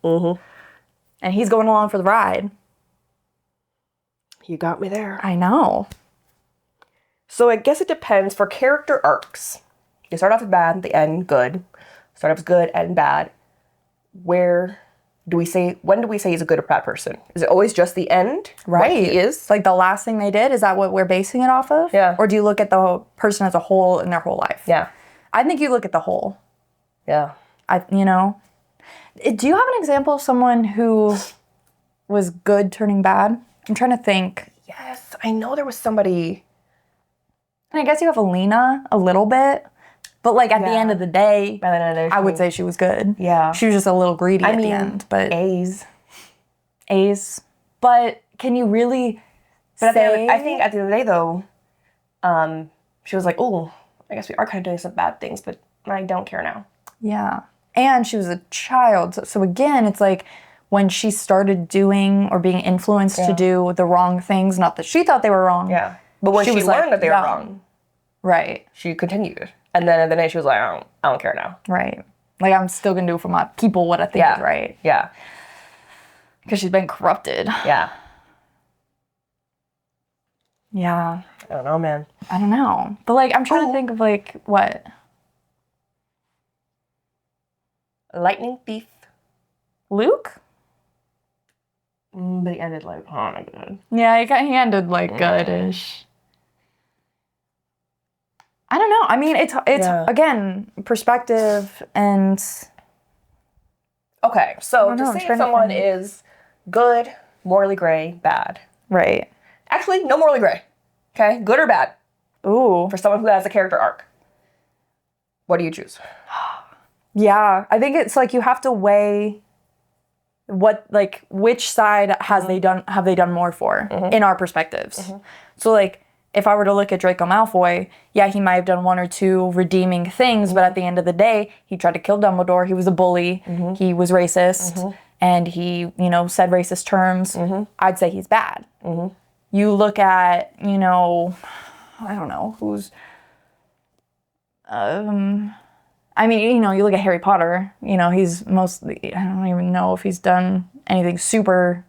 and he's going along for the ride. You got me there. I know. So I guess it depends for character arcs. You start off as bad, the end good. Start off as good and bad. When do we say he's a good or bad person? Is it always just the end? Right. What he is? Like the last thing they did? Is that what we're basing it off of? Yeah. Or do you look at the person as a whole in their whole life? Yeah. I think you look at the whole. Yeah. Do you have an example of someone who was good turning bad? I'm trying to think. Yes, I know there was somebody. And I guess you have Alina a little bit. But like at the end of the day, I would say she was good. Yeah. She was just a little greedy at the end. But A's. But can you really say? I think at the end of the day though, she was like, oh, I guess we are kind of doing some bad things, but I don't care now. Yeah. And she was a child. So again, it's like when she started doing or being influenced to do the wrong things, not that she thought they were wrong. Yeah. But when she learned that they were wrong. Right. She continued. And then at the end she was like, I don't care now. Right. Like I'm still going to do for my people what I think is right. Yeah. Because she's been corrupted. Yeah. Yeah. I don't know, man. I don't know. But like I'm trying to think of like what? Lightning Thief. Luke? But he ended like, oh my god. Yeah, he ended like good-ish. I don't know. I mean, it's again, perspective and... Okay, so to say someone is good, morally gray, bad. Right. Actually, no morally gray. Okay? Good or bad? Ooh. For someone who has a character arc. What do you choose? Yeah, I think it's like you have to weigh which side have they done more for in our perspectives. So like if I were to look at Draco Malfoy, yeah, he might have done one or two redeeming things, but at the end of the day, he tried to kill Dumbledore. He was a bully. He was racist, and he, said racist terms. I'd say he's bad. You look at, I don't know who's. You look at Harry Potter. He's mostly. I don't even know if he's done anything super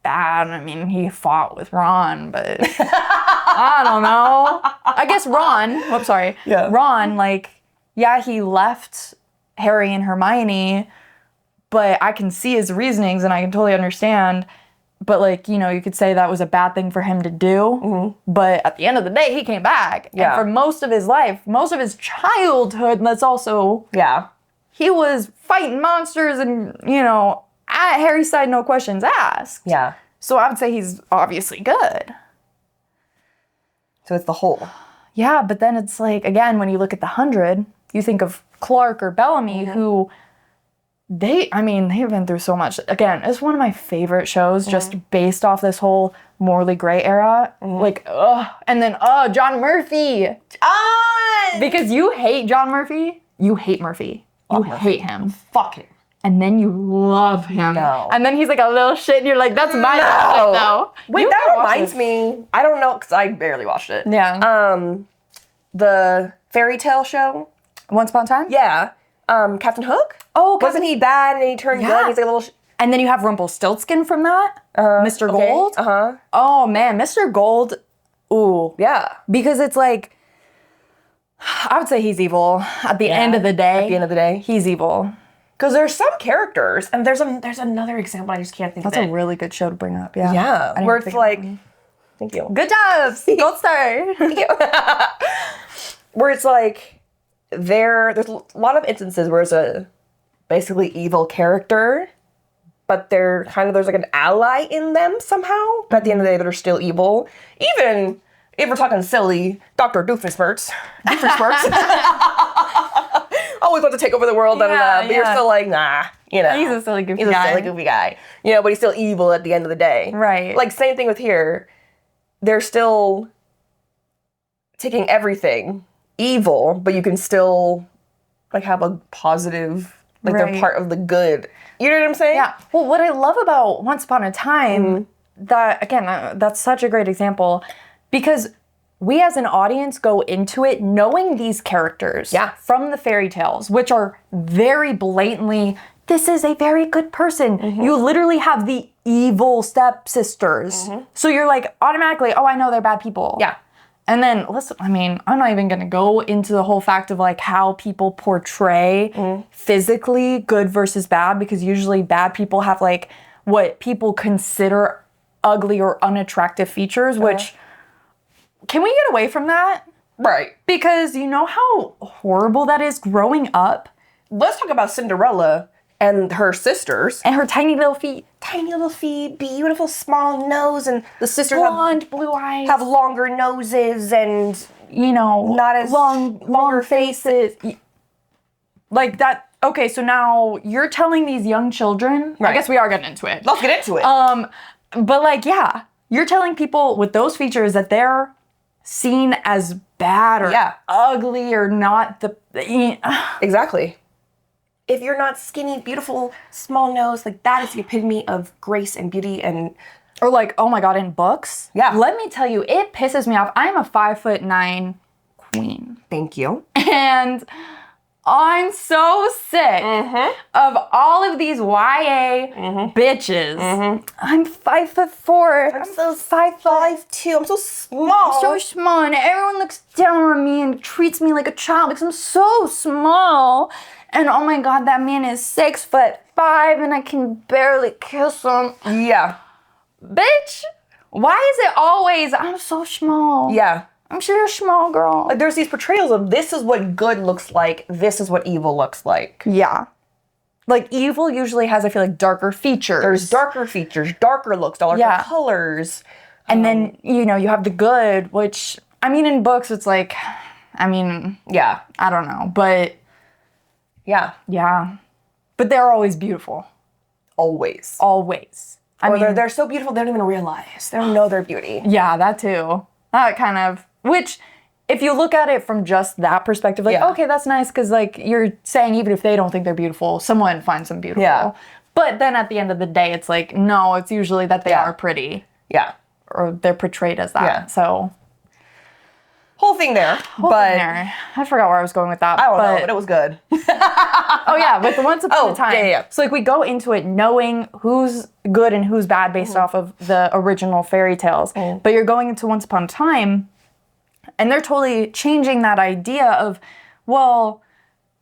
bad. I mean, he fought with Ron, but I don't know. I guess Ron. Whoops, sorry. Yeah. Ron, he left Harry and Hermione, but I can see his reasonings and I can totally understand. But you could say that was a bad thing for him to do. But at the end of the day, he came back. Yeah. And for most of his life, most of his childhood, that's also he was fighting monsters and at Harry's side, no questions asked. Yeah. So I would say he's obviously good. So it's the whole. Yeah, but then it's again, when you look at the 100, you think of Clark or Bellamy, who they've been through so much. Again, it's one of my favorite shows just based off this whole morally gray era. And then, John Murphy. Because you hate John Murphy. You hate Murphy. You hate him. Fuck him. And then you love him. No. And then he's like a little shit, and you're like, that's my topic now. Wait, that reminds me. I don't know, because I barely watched it. Yeah. The fairy tale show. Once Upon a Time? Yeah. Captain Hook? Oh, wasn't he bad and he turned good? He's like a little... And then you have Rumpelstiltskin from that. Mr. Okay. Gold. Oh, man. Mr. Gold. Ooh. Yeah. Because it's I would say he's evil. At the end of the day. At the end of the day. He's evil. Because there's some characters, and there's another example, I just can't think of it. That's a really good show to bring up, yeah. Yeah, where it's thank you. Good job! Gold star! Thank you. Where it's there's a lot of instances where it's a basically evil character, but there's an ally in them somehow, but at the end of the day, they're still evil. Even if we're talking silly, Dr. Doofenshmirtz. Always want to take over the world, but you're still nah, He's a silly, goofy guy. Silly, goofy guy. But he's still evil at the end of the day. Right. Same thing with here. They're still taking everything evil, but you can still, have a positive, they're part of the good. You know what I'm saying? Yeah. Well, what I love about Once Upon a Time, that's such a great example, because we as an audience go into it knowing these characters from the fairy tales, which are very blatantly, this is a very good person. You literally have the evil stepsisters. So you're automatically, I know they're bad people. Yeah. And then, listen, I'm not even going to go into the whole fact of how people portray physically good versus bad, because usually bad people have what people consider ugly or unattractive features, which... Can we get away from that? Right. Because you know how horrible that is growing up? Let's talk about Cinderella and her sisters. And her tiny little feet. Tiny little feet, beautiful small nose, and the sisters blonde, blue eyes. Have longer noses and, not as longer faces. That. Okay, so now you're telling these young children. Right. I guess we are getting into it. Let's get into it. But you're telling people with those features that they're seen as bad or ugly or not the... Exactly. If you're not skinny, beautiful, small nose, that is the epitome of grace and beauty and... Or oh my God, in books? Yeah. Let me tell you, it pisses me off. I'm a 5'9" queen. Thank you. And I'm so sick of all of these YA bitches. I'm 5'4". I'm so 5'2". I'm so small. I'm so small, and everyone looks down on me and treats me like a child because I'm so small. And oh my God, that man is 6'5", and I can barely kiss him. Yeah. Bitch, why is it always I'm so small? Yeah. I'm sure you're a small girl. There's these portrayals of this is what good looks like, this is what evil looks like. Yeah. Like, evil usually has, I feel like, darker features. There's darker features, darker looks, darker colors. And then, you know, you have the good, which, I mean, in books, it's like, I mean... Yeah. I don't know, but... Yeah. Yeah. But they're always beautiful. Always. Always. I mean, they're so beautiful, they don't even realize. They don't know their beauty. Yeah, that too. That kind of... Which... If you look at it from just that perspective, like, okay, that's nice, because, like, you're saying even if they don't think they're beautiful, someone finds them beautiful. Yeah. But then at the end of the day, it's like, no, it's usually that they are pretty. Yeah. Or they're portrayed as that. Yeah. So. Whole thing there. I forgot where I was going with that. I don't know, but it was good. Oh, yeah, with the Once Upon a Time. Yeah. So, like, we go into it knowing who's good and who's bad based off of the original fairy tales. But you're going into Once Upon a Time... And they're totally changing that idea of, well,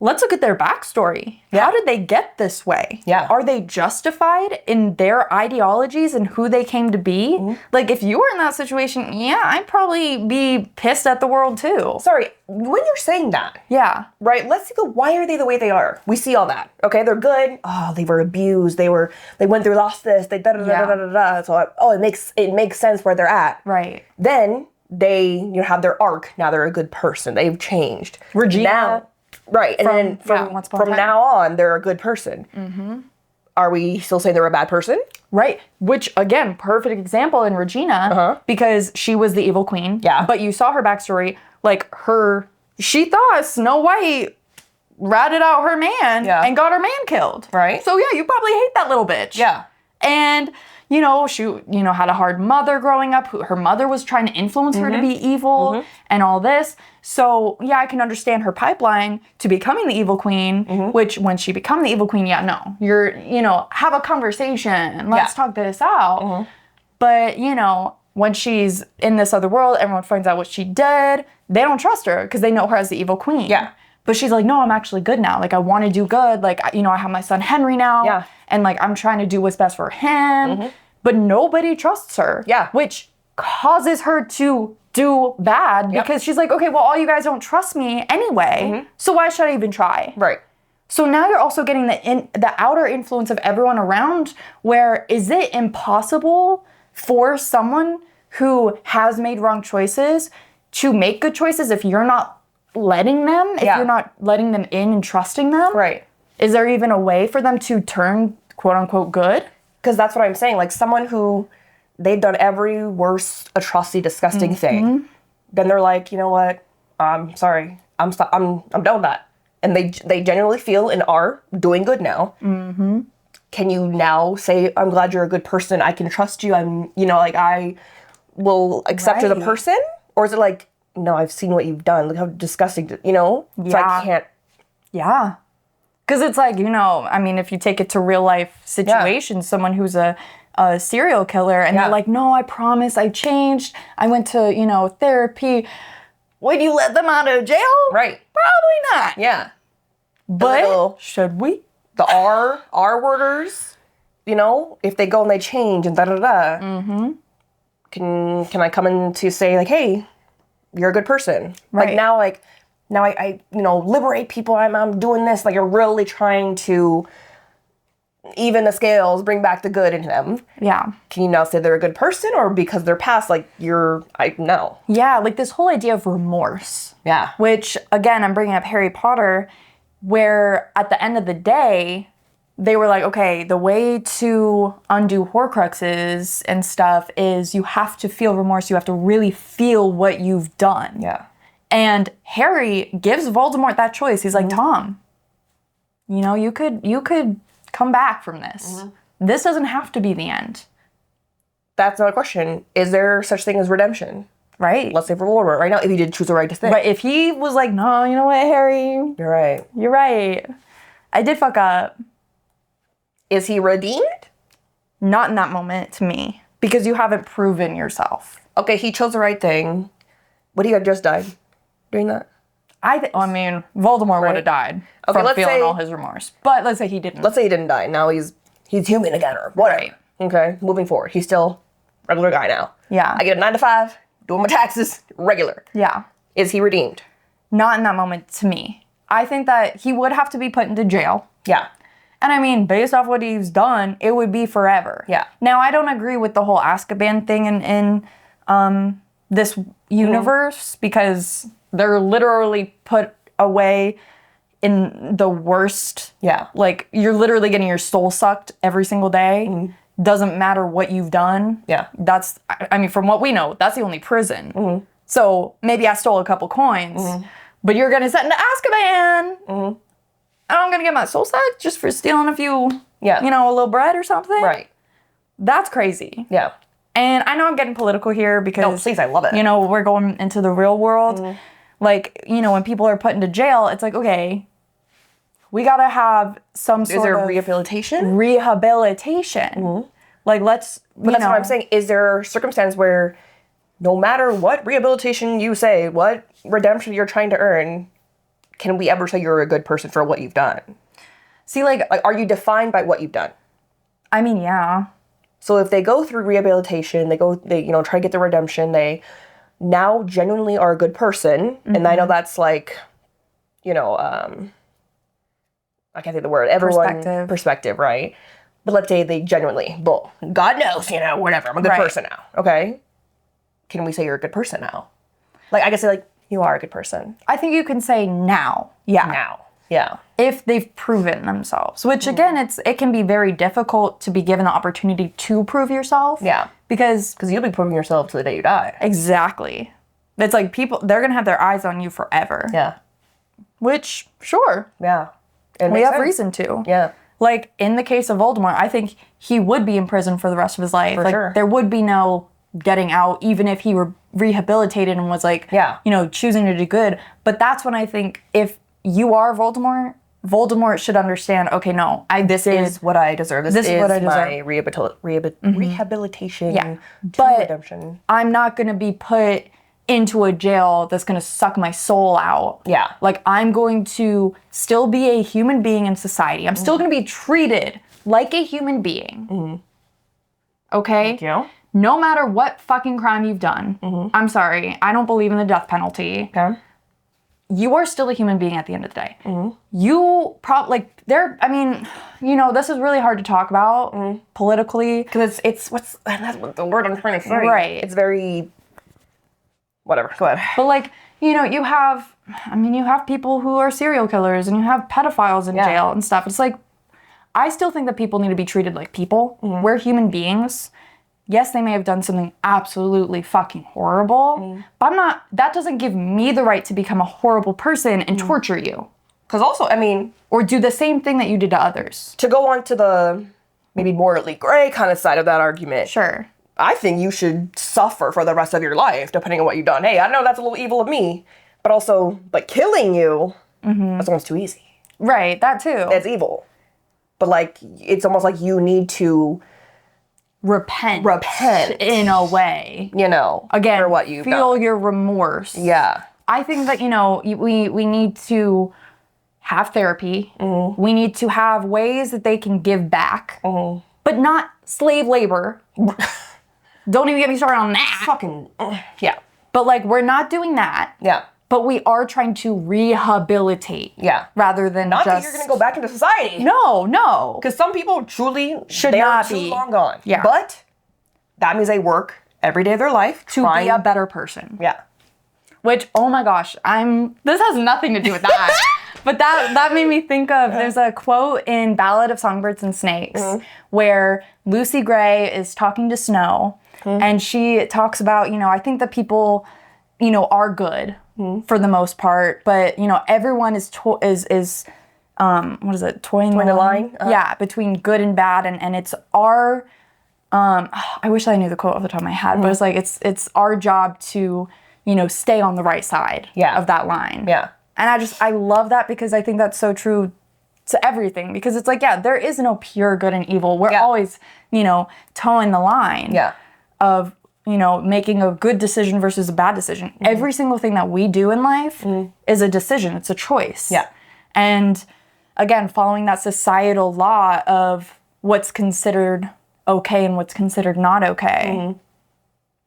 let's look at their backstory. Yeah. How did they get this way? Yeah. Are they justified in their ideologies and who they came to be? Mm-hmm. Like, if you were in that situation, I'd probably be pissed at the world too. Sorry, when you're saying that. Yeah. Right, let's go, why are they the way they are? We see all that. Okay, they're good. Oh, they were abused. They went through lost this. They da-da-da-da-da-da. So, it makes sense where they're at. Right. Then... they have their arc. Now they're a good person. They've changed. Regina. Now, right. And then from now on, they're a good person. Mm-hmm. Are we still saying they're a bad person? Right. Which, again, perfect example in Regina, because she was the evil queen. Yeah. But you saw her backstory, like she thought Snow White ratted out her man and got her man killed. Right. So, yeah, you probably hate that little bitch. Yeah. And... she, had a hard mother growing up. Her mother was trying to influence her to be evil and all this. So, I can understand her pipeline to becoming the evil queen, which when she become the evil queen, you're, have a conversation. Let's talk this out. But, when she's in this other world, everyone finds out what she did. They don't trust her because they know her as the evil queen. Yeah. But she's like, no, I'm actually good now. Like, I want to do good. Like, I have my son Henry now. Yeah. And, like, I'm trying to do what's best for him. But nobody trusts her. Yeah. Which causes her to do bad because she's like, okay, well, all you guys don't trust me anyway. So why should I even try? Right. So now you're also getting the outer influence of everyone around, where is it impossible for someone who has made wrong choices to make good choices if you're not letting them, if you're not letting them in and trusting them? Right. Is there even a way for them to turn, quote unquote, good? Because that's what I'm saying. Like, someone who they've done every worst, atrocity, disgusting thing, then they're like, you know what? I'm sorry. I'm done with that. And they genuinely feel and are doing good now. Mm-hmm. Can you now say, I'm glad you're a good person. I can trust you. I will accept you as a person? Or is it like, no, I've seen what you've done. Look how disgusting, So I can't. Yeah. Because it's like, if you take it to real life situations, someone who's a serial killer and they're like, no, I promise I changed. I went to, therapy. Would you let them out of jail? Right. Probably not. Yeah. But should we? The R worders, if they go and they change and da-da-da, can I come in to say, like, hey, you're a good person. Right. Now I liberate people. I'm doing this. Like, you're really trying to even the scales, bring back the good in them. Yeah. Can you now say they're a good person, or because they're past, like, no. Yeah, like this whole idea of remorse. Yeah. Which, again, I'm bringing up Harry Potter, where at the end of the day, they were like, okay, the way to undo Horcruxes and stuff is you have to feel remorse. You have to really feel what you've done. Yeah. And Harry gives Voldemort that choice. He's like, Tom, you could come back from this. This doesn't have to be the end. That's not a question. Is there such thing as redemption? Right. Let's say for Voldemort right now, if he did choose the right thing. But if he was like, no, you know what, Harry? You're right. I did fuck up. Is he redeemed? Not in that moment to me. Because you haven't proven yourself. Okay, he chose the right thing. Would he have just died doing that? Voldemort would have died from feeling all his remorse. But let's say he didn't. Let's say he didn't die. Now he's human again or whatever. Right. Okay, moving forward. He's still a regular guy now. Yeah. I get a 9 to 5, doing my taxes, regular. Yeah. Is he redeemed? Not in that moment to me. I think that he would have to be put into jail. Yeah. And I mean, based off what he's done, it would be forever. Yeah. Now, I don't agree with the whole Azkaban thing in this universe because they're literally put away in the worst. Yeah. Like, you're literally getting your soul sucked every single day. Doesn't matter what you've done. Yeah. That's, I mean, from what we know, that's the only prison. So maybe I stole a couple coins, but you're going to send to Azkaban. And I'm going to get my soul sucked just for stealing a few, you know, a little bread or something. Right. That's crazy. Yeah. And I know I'm getting political here because... No, please, I love it. You know, we're going into the real world. Like, you know, when people are put into jail, it's like, okay, we got to have some sort of... Is there rehabilitation? Rehabilitation. Like, let's, But that's what I'm saying. Is there a circumstance where no matter what rehabilitation you say, what redemption you're trying to earn, can we ever say you're a good person for what you've done? See, like, are you defined by what you've done? I mean, yeah. So if they go through rehabilitation, they you know, try to get the redemption, they now genuinely are a good person. And I know that's like, you know, I can't think of the word. Everyone perspective, right? But let's say they genuinely, well, God knows, you know, whatever. I'm a good person now. Okay. Can we say you're a good person now? Like, I guess like you are a good person. I think you can say now. Yeah. Now. Yeah. If they've proven themselves, which again, it can be very difficult to be given the opportunity to prove yourself. Yeah. Because you'll be proving yourself to the day you die. Exactly. It's like they're going to have their eyes on you forever. Yeah. Which, sure. Yeah. We have reason to. Yeah. Like, in the case of Voldemort, I think he would be in prison for the rest of his life. For sure. There would be no getting out, even if he were rehabilitated and was like, you know, choosing to do good. But that's when I think if you are Voldemort should understand, okay, no, this is what I deserve. This is what I deserve. My rehabilitation. Yeah. But redemption. I'm not going to be put into a jail that's going to suck my soul out. Yeah. Like, I'm going to still be a human being in society. I'm still going to be treated like a human being. Okay? Thank you. No matter what fucking crime you've done. I'm sorry. I don't believe in the death penalty. Okay. You are still a human being at the end of the day. You probably, I mean, you know, this is really hard to talk about politically. Because that's what the word I'm trying to say. Right. It's very, whatever, go ahead. But like, you know, you have people who are serial killers and you have pedophiles in jail and stuff. It's like, I still think that people need to be treated like people. We're human beings. Yes, they may have done something absolutely fucking horrible, but that doesn't give me the right to become a horrible person and torture you. Because also, I mean... Or do the same thing that you did to others. To go on to the maybe morally gray kind of side of that argument. Sure. I think you should suffer for the rest of your life, depending on what you've done. Hey, I know that's a little evil of me, but also, like, killing you, that's almost too easy. Right, that too. It's evil. But, like, it's almost like you need to... Repent in a way, you know, again, for what you've feel done. Your remorse. Yeah, I think that, you know, we need to have therapy. We need to have ways that they can give back, but not slave labor. Don't even get me started on that. Fucking yeah. But like, we're not doing that. Yeah. But we are trying to rehabilitate. Yeah. Rather than not that you're going to go back into society. No. Because some people truly should not be too long gone. Yeah. But that means they work every day of their life to be a better person. Yeah. Which, oh my gosh, this has nothing to do with that. But that made me think of, there's a quote in Ballad of Songbirds and Snakes where Lucy Gray is talking to Snow and she talks about, you know, I think that people, you know, are good for the most part, but you know, everyone is what is it? Toying the line? Yeah, between good and bad, and it's our I wish I knew the quote off the top of my head, but it's like it's our job to, you know, stay on the right side of that line. Yeah. And I love that because I think that's so true to everything, because it's like, yeah, there is no pure good and evil. We're always, you know, towing the line of, you know, making a good decision versus a bad decision. Every single thing that we do in life is a decision. It's a choice. Yeah. And again, following that societal law of what's considered okay and what's considered not okay.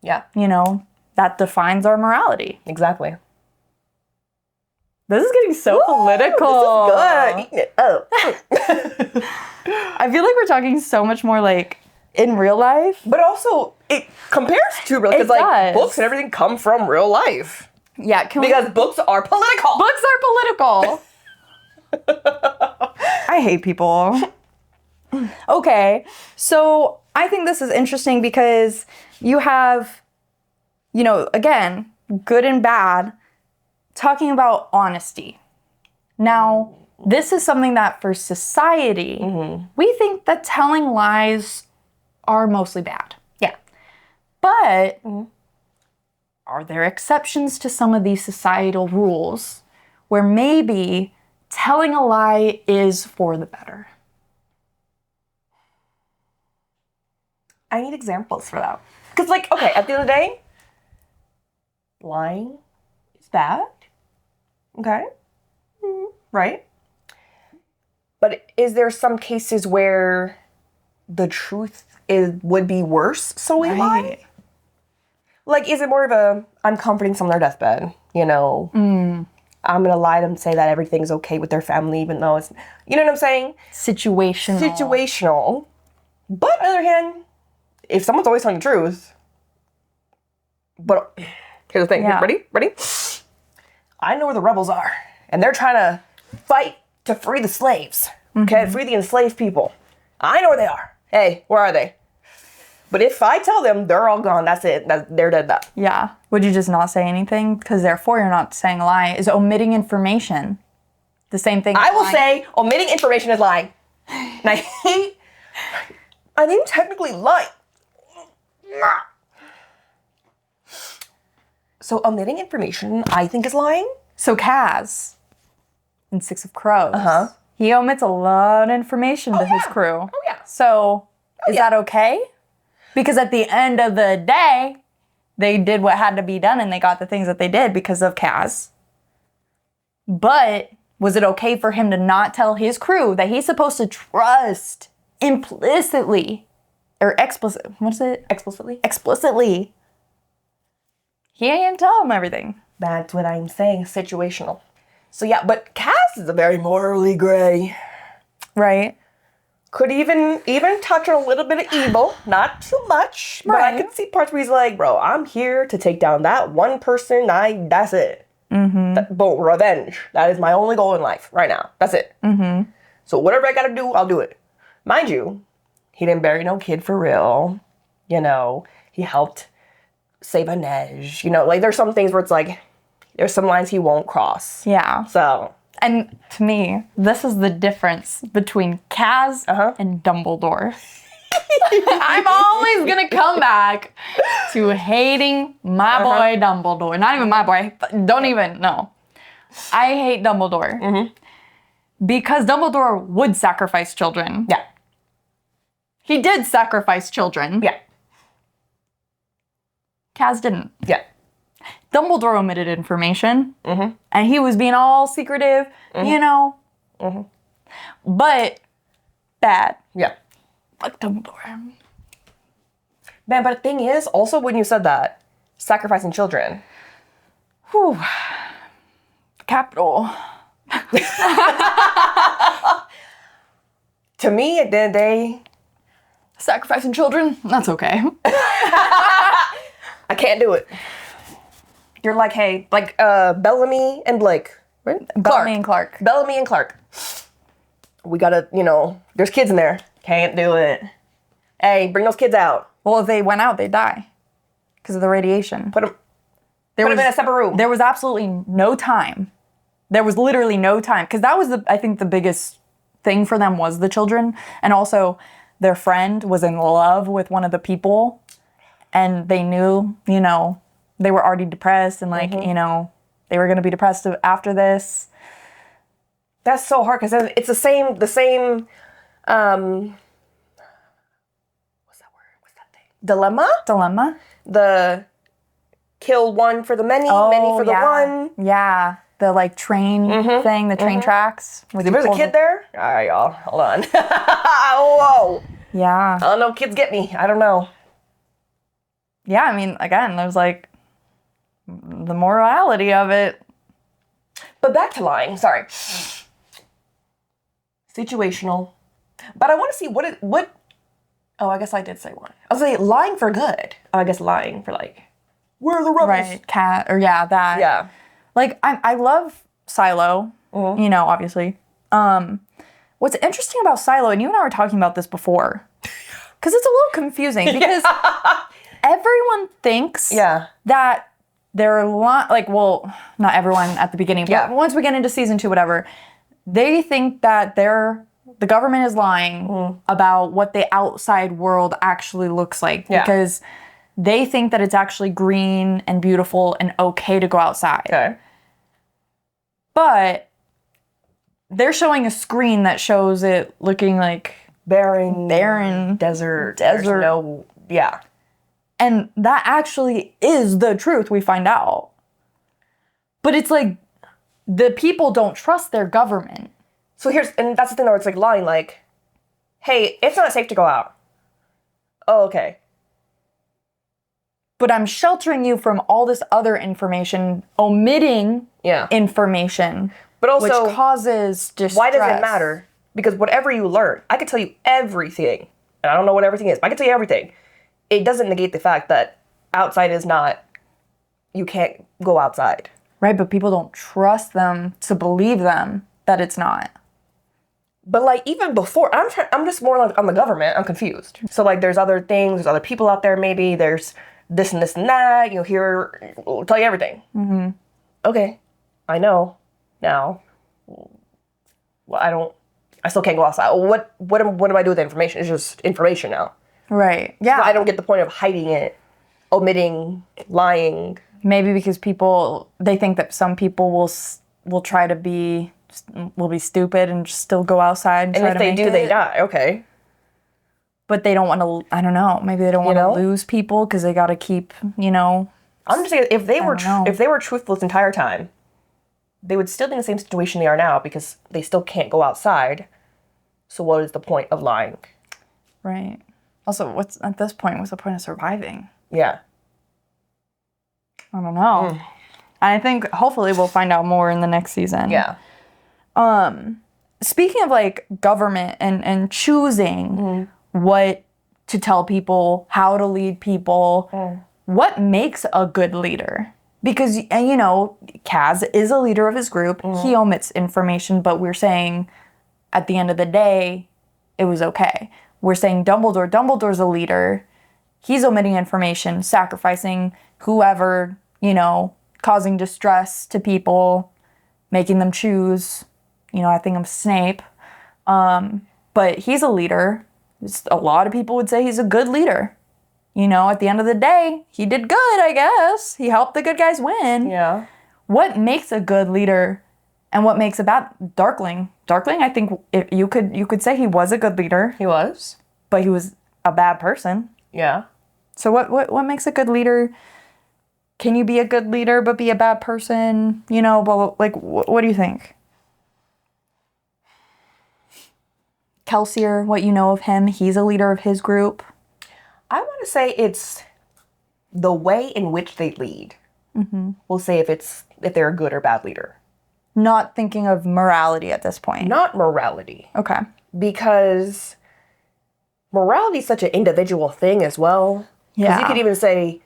Yeah. You know, that defines our morality. Exactly. This is getting so political. This is good. Eating it up. I feel like we're talking so much more like in real life. But also, it compares to real life. Because like books and everything come from real life. Yeah. Because books are political. Books are political. I hate people. Okay. So I think this is interesting because you have, you know, again, good and bad, talking about honesty. Now, this is something that for society, we think that telling lies are mostly bad. Yeah. But are there exceptions to some of these societal rules where maybe telling a lie is for the better? I need examples for that. Because, like, okay, at the end of the day, lying is bad. Okay? Right? But is there some cases where the truth would be worse, so we lie? Like, is it more of a, I'm comforting someone on their deathbed, you know? I'm going to lie to them and say that everything's okay with their family, even though it's, you know what I'm saying? Situational. But on the other hand, if someone's always telling the truth, but here's the thing. Yeah. Ready? I know where the rebels are, and they're trying to fight to free the slaves. Okay, free the enslaved people. I know where they are. Hey, where are they? But if I tell them, they're all gone. That's it. They're dead. Yeah. Would you just not say anything? Because therefore you're not saying a lie. Is omitting information the same thing? I will say omitting information is lying. And I think technically lying. So omitting information, I think, is lying. So Kaz, in Six of Crows, he omits a lot of information to his crew. Oh, yeah. So is that okay? Because at the end of the day, they did what had to be done and they got the things that they did because of Kaz. But was it okay for him to not tell his crew that he's supposed to trust implicitly or explicitly? Explicitly. He ain't tell him everything. That's what I'm saying, situational. So yeah, but Cass is a very morally gray. Right. Could even touch on a little bit of evil, not too much, but I could see parts where he's like, bro, I'm here to take down that one person, that's it. Boom, revenge. That is my only goal in life right now. That's it. So whatever I gotta do, I'll do it. Mind you, he didn't bury no kid for real. You know, he helped save a Nej. You know, like there's some things where it's like, there's some lines he won't cross. Yeah. So. And to me, this is the difference between Kaz and Dumbledore. I'm always going to come back to hating my boy Dumbledore. Not even my boy. Don't even, no. I hate Dumbledore. Because Dumbledore would sacrifice children. Yeah. He did sacrifice children. Yeah. Kaz didn't. Yeah. Dumbledore omitted information, and he was being all secretive, you know. But bad. Yeah. Fuck Dumbledore. Man, but the thing is, also when you said that, sacrificing children. Whew. Capital. To me, at the end of the day, sacrificing children, that's okay. I can't do it. You're like, hey, like Bellamy and Blake, right? Bellamy and Clark. Bellamy and Clark. We gotta, you know, there's kids in there. Can't do it. Hey, bring those kids out. Well, if they went out, they'd die because of the radiation. Put them in a separate room. There was absolutely no time. There was literally no time because that was I think the biggest thing for them was the children, and also their friend was in love with one of the people, and they knew, you know. They were already depressed and like, you know, they were going to be depressed after this. That's so hard because it's the same, what's that word? What's that thing? Dilemma? The kill one for the many, many for the one. Yeah. The like train thing, the train tracks. There's a kid there? All right, y'all. Hold on. Whoa. Yeah. I don't know. Kids get me. I don't know. Yeah, I mean, again, there's like the morality of it. But back to lying. Sorry. Situational. But I want to see what. Oh, I guess I did say one. I was like lying for good. Oh, I guess lying for like, where are the rebels? Right, cat, or that. Yeah. Like, I love Silo, obviously. What's interesting about Silo, and you and I were talking about this before, because it's a little confusing, because everyone thinks that they're not everyone at the beginning, but once we get into season 2, whatever, they think that the government is lying about what the outside world actually looks like, because they think that it's actually green and beautiful and okay to go outside. Okay. But they're showing a screen that shows it looking like barren desert. No, and that actually is the truth, we find out. But it's like the people don't trust their government. So and that's the thing, though, it's like lying, like, hey, it's not safe to go out. Oh, okay. But I'm sheltering you from all this other information, omitting information, but also, which causes distress. Why does it matter? Because whatever you learn, I can tell you everything, and I don't know what everything is, but I can tell you everything. It doesn't negate the fact that outside is not, you can't go outside. Right, but people don't trust them to believe them that it's not. But like even before, I'm just more like on the government. I'm confused. So like there's other things, there's other people out there maybe, there's this and this and that, here, we'll tell you everything. Mm-hmm. Okay, I know now. Well, I still can't go outside. What do I do with the information? It's just information now. Right, yeah. So I don't get the point of hiding it, omitting, lying. Maybe because they think that some people will try to be stupid and just still go outside and try to make it. And if they do, they die. Okay. But they don't want to, I don't know, maybe they don't want to lose people because they got to keep, I'm just saying, if they were truthful this entire time, they would still be in the same situation they are now because they still can't go outside. So what is the point of lying? Right. Also, what's the point of surviving? Yeah. I don't know. I think hopefully we'll find out more in the next season. Yeah. Speaking of like government and choosing what to tell people, how to lead people, what makes a good leader? Because, Kaz is a leader of his group. He omits information, but we're saying at the end of the day, it was okay. We're saying Dumbledore's a leader. He's omitting information, sacrificing whoever, causing distress to people, making them choose. I think of Snape. But he's a leader. A lot of people would say he's a good leader. At the end of the day, he did good, I guess. He helped the good guys win. Yeah. What makes a good leader and what makes a bad Darkling? Darkling, I think you could say he was a good leader. He was. But he was a bad person. Yeah. So what makes a good leader? Can you be a good leader but be a bad person? But like, what do you think? Kelsier, what you know of him, he's a leader of his group. I want to say it's the way in which they lead. Mm-hmm. We'll say if they're a good or bad leader. Not thinking of morality at this point. Not morality. Okay. Because morality is such an individual thing as well. Yeah. Because you could even say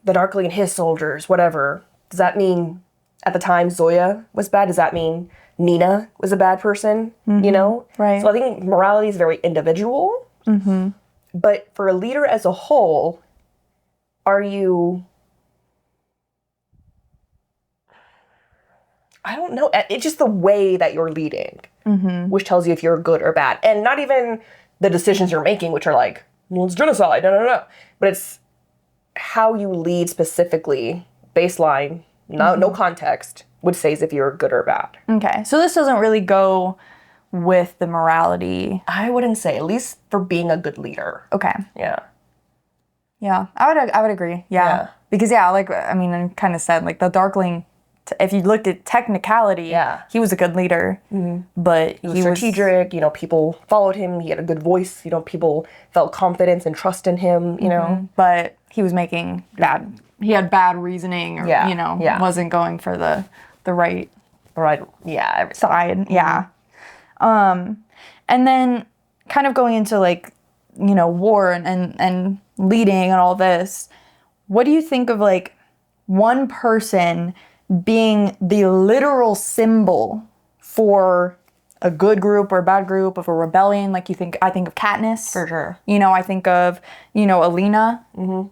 the Darkling and his soldiers, whatever. Does that mean at the time Zoya was bad? Does that mean Nina was a bad person? Mm-hmm. Right. So I think morality is very individual. Mm-hmm. But for a leader as a whole, are you... I don't know. It's just the way that you're leading, which tells you if you're good or bad. And not even the decisions you're making, which are like, well, it's genocide, no. But it's how you lead specifically, baseline, no context, which says if you're good or bad. Okay, so this doesn't really go with the morality. I wouldn't say, at least for being a good leader. Okay. Yeah. Yeah, I would agree. Yeah. Because I kind of said, like, the Darkling, if you looked at technicality, he was a good leader. Mm-hmm. But he was strategic, people followed him, he had a good voice, people felt confidence and trust in him, But he was making he had bad reasoning or, wasn't going for the right Right. Yeah. Side. Yeah. And then kind of going into like, you know, war and leading and all this, what do you think of like one person being the literal symbol for a good group or a bad group of a rebellion? Like I think of Katniss. For sure. You know, I think of, you know, Alina. Mm-hmm.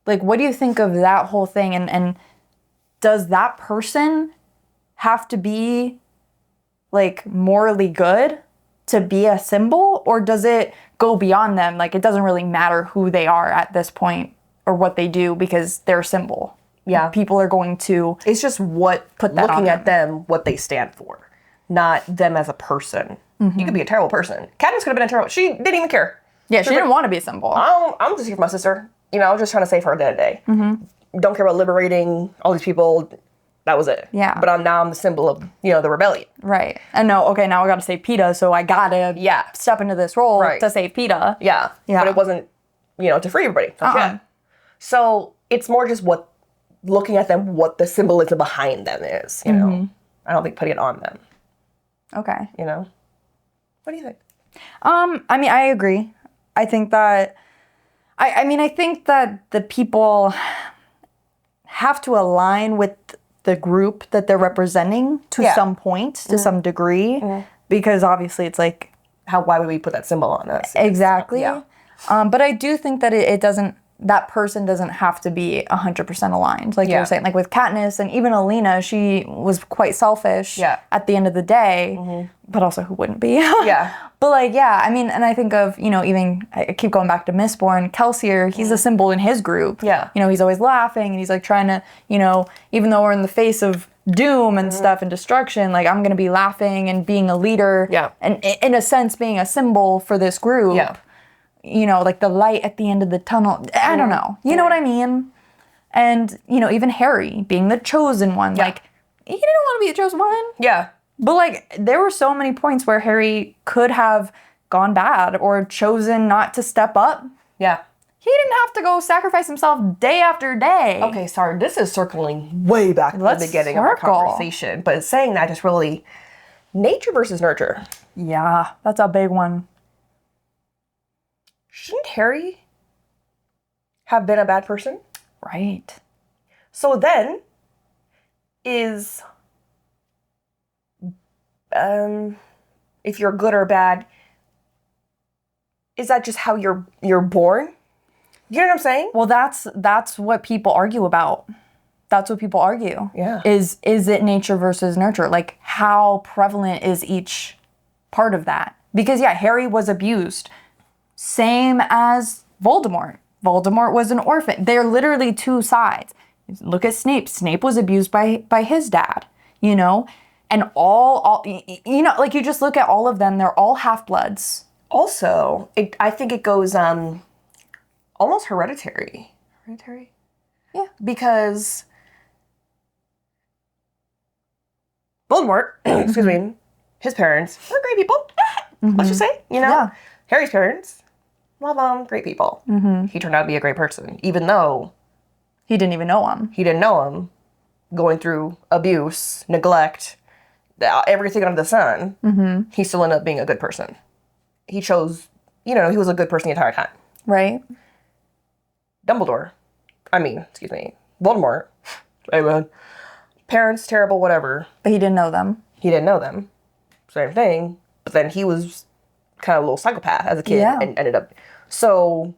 Like, what do you think of that whole thing? And does that person have to be like morally good to be a symbol, or does it go beyond them? Like, it doesn't really matter who they are at this point or what they do because they're a symbol. Yeah. People are going to... It's just what, looking at them, what they stand for, not them as a person. Mm-hmm. You could be a terrible person. Katniss could have been a terrible... She didn't even care. Yeah, she didn't want to be a symbol. I'm just here for my sister. You know, I was just trying to save her at the end of the day. Mm-hmm. Don't care about liberating all these people. That was it. Yeah. But now I'm the symbol of, you know, the rebellion. Right. And now I got to save PETA, so I got to step into this role to save PETA. Yeah. But it wasn't, you know, to free everybody. Yeah. So it's more just looking at them, what the symbolism behind them is, you know. I don't think putting it on them. Okay. You know? What do you think? I mean, I agree. I think that... I think that the people have to align with the group that they're representing to some point, to some degree, because obviously it's like... Why would we put that symbol on us? Exactly. Yeah. But I do think that it doesn't... That person doesn't have to be 100% aligned. Like you were saying, like with Katniss and even Alina, she was quite selfish at the end of the day, but also who wouldn't be? But like, I mean, and I think of, you know, even, I keep going back to Mistborn, Kelsier, he's a symbol in his group. You know, he's always laughing and he's like trying to, you know, even though we're in the face of doom and stuff and destruction, like I'm going to be laughing and being a leader. And in a sense, being a symbol for this group. You know, like the light at the end of the tunnel. I don't know. You know what I mean? And, you know, even Harry being the chosen one. Like, he didn't want to be the chosen one. But, like, there were so many points where Harry could have gone bad or chosen not to step up. He didn't have to go sacrifice himself day after day. Okay, sorry. This is circling way back to the beginning of our conversation. But saying that just really... Nature versus nurture. Yeah, that's a big one. Shouldn't Harry have been a bad person? Right. So then, if you're good or bad, is that just how you're born? You know what I'm saying? Well, that's what people argue about. That's what people argue. Is it nature versus nurture? Like, how prevalent is each part of that? Because Harry was abused. Same as Voldemort. Voldemort was an orphan. They're literally two sides. Look at Snape. Snape was abused by his dad, you know? And all you know, like you just look at all of them, they're all half-bloods. Also, I think it goes almost hereditary. Hereditary? Yeah. Because Voldemort, excuse me, his parents were great people. Let's just say, you know? Harry's parents, love them, great people. He turned out to be a great person, even though... He didn't even know him. He didn't know him. Going through abuse, neglect, everything under the sun, he still ended up being a good person. He chose, you know, he was a good person the entire time. Right. Voldemort. Amen. Parents, terrible, whatever. But he didn't know them. Same thing. But then he was kind of a little psychopath as a kid and ended up... So,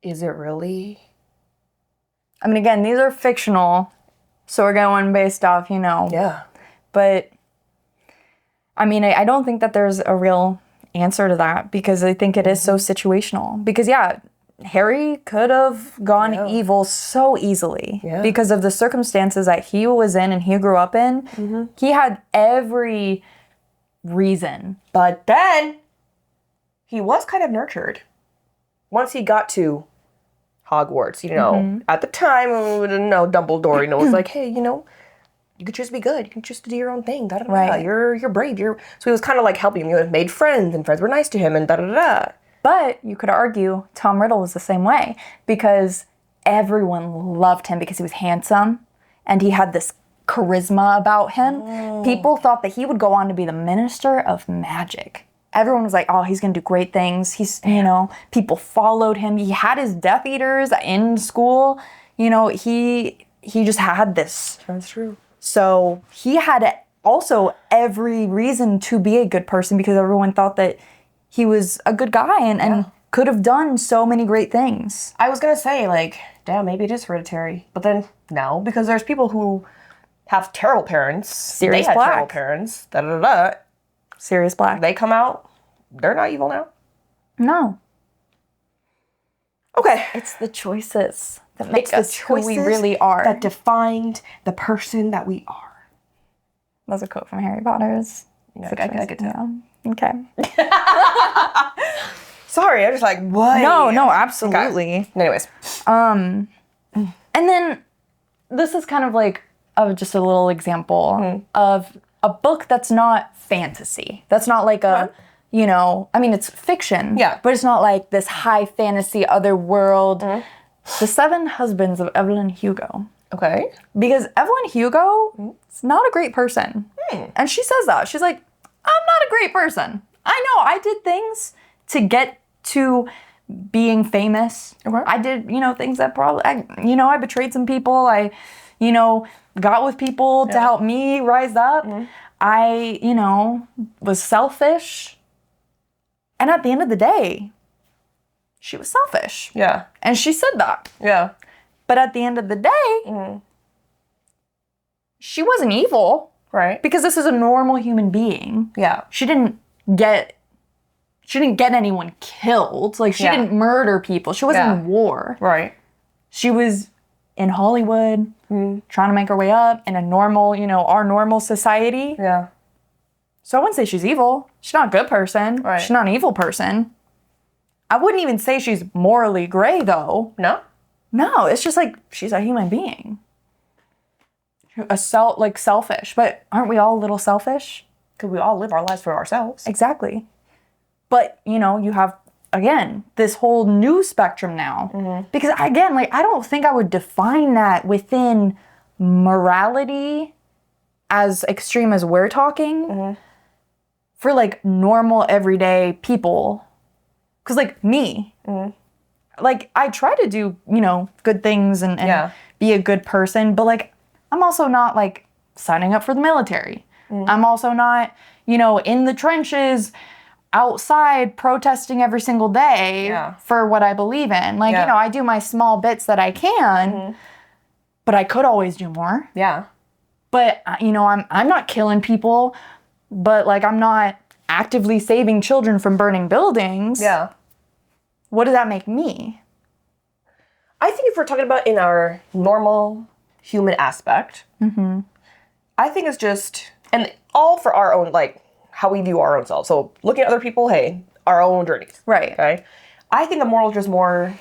is it really... I mean, again, these are fictional, so we're going based off, you know. Yeah. But, I mean, I don't think that there's a real answer to that because I think it is so situational. Because, Harry could have gone evil so easily because of the circumstances that he was in and he grew up in. He had every reason. But then, he was kind of nurtured. Once he got to Hogwarts, you know, at the time, we didn't know Dumbledore, you know, was like, hey, you know, you could just be good. You can just do your own thing. Da, da, da. Right. You're brave. So he was kind of like helping him. You know, made friends and friends were nice to him and da da da. But you could argue Tom Riddle was the same way because everyone loved him because he was handsome and he had this charisma about him. People thought that he would go on to be the minister of magic. Everyone was like, oh, he's going to do great things. He's, people followed him. He had his Death Eaters in school. He just had this. That's true. So he had also every reason to be a good person because everyone thought that he was a good guy and could have done so many great things. I was going to say, like, damn, maybe it is hereditary. But then, no, because there's people who have terrible parents. Sirius They had Black. terrible parents. Da-da-da-da. Sirius Black. They come out, they're not evil now. No. Okay. It's the choices that make us who we really are. That defined the person that we are. That's a quote from Harry Potter's. Yeah, I could tell. Yeah. Okay. Sorry, I'm just like, what? No, absolutely. Okay. Anyways. And then this is kind of like just a little example of a book that's not fantasy. That's not like a, it's fiction. Yeah. But it's not like this high fantasy other world. The Seven Husbands of Evelyn Hugo. Okay. Because Evelyn Hugo is not a great person. And she says that. She's like, I'm not a great person. I know I did things to get to being famous. Okay. I did, things that probably, I betrayed some people. I, got with people to help me rise up. I, was selfish. And at the end of the day, she was selfish. Yeah. And she said that. Yeah. But at the end of the day, she wasn't evil. Right. Because this is a normal human being. Yeah. She didn't get anyone killed. Like, she didn't murder people. She wasn't in war. Right. She was in Hollywood, trying to make her way up in a normal, our normal society. Yeah. So I wouldn't say she's evil. She's not a good person. Right. She's not an evil person. I wouldn't even say she's morally gray, though. No? No, it's just like, she's a human being. Selfish. But aren't we all a little selfish? Because we all live our lives for ourselves. Exactly. But, you have, again, this whole new spectrum now. Because, again, I don't think I would define that within morality as extreme as we're talking for, normal, everyday people. Because, me, I try to do, good things and be a good person. But, I'm also not, signing up for the military. I'm also not, in the trenches outside protesting every single day for what I believe in. I do my small bits that I can, but I could always do more. Yeah. But, I'm not killing people, but, I'm not actively saving children from burning buildings. Yeah. What does that make me? I think if we're talking about in our normal human aspect, I think it's just, and all for our own, how we view our own selves. So looking at other people, hey, our own journeys. Right. Okay. I think the moral is just more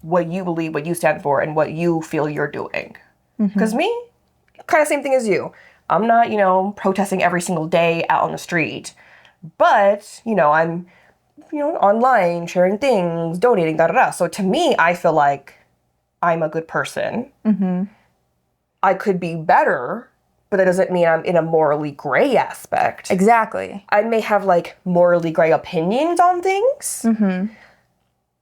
what you believe, what you stand for, and what you feel you're doing. Because me, kind of same thing as you. I'm not, protesting every single day out on the street. But, I'm, online, sharing things, donating, da-da-da. So to me, I feel like I'm a good person. I could be better, but that doesn't mean I'm in a morally gray aspect. Exactly. I may have, morally gray opinions on things.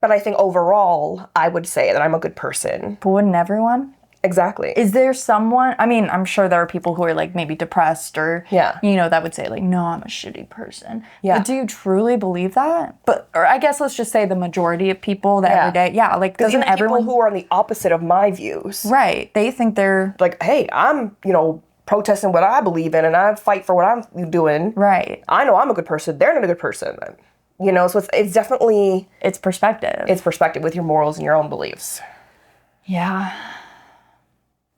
But I think overall, I would say that I'm a good person. But wouldn't everyone? Exactly. Is there someone, I'm sure there are people who are maybe depressed or, that would say no, I'm a shitty person. Yeah. But do you truly believe that? Or I guess let's just say the majority of people that every day, doesn't everyone. People who are on the opposite of my views. Right. They think they're. Hey, I'm, protesting what I believe in and I fight for what I'm doing. Right. I know I'm a good person. They're not a good person. So it's definitely. It's perspective. It's perspective with your morals and your own beliefs. Yeah.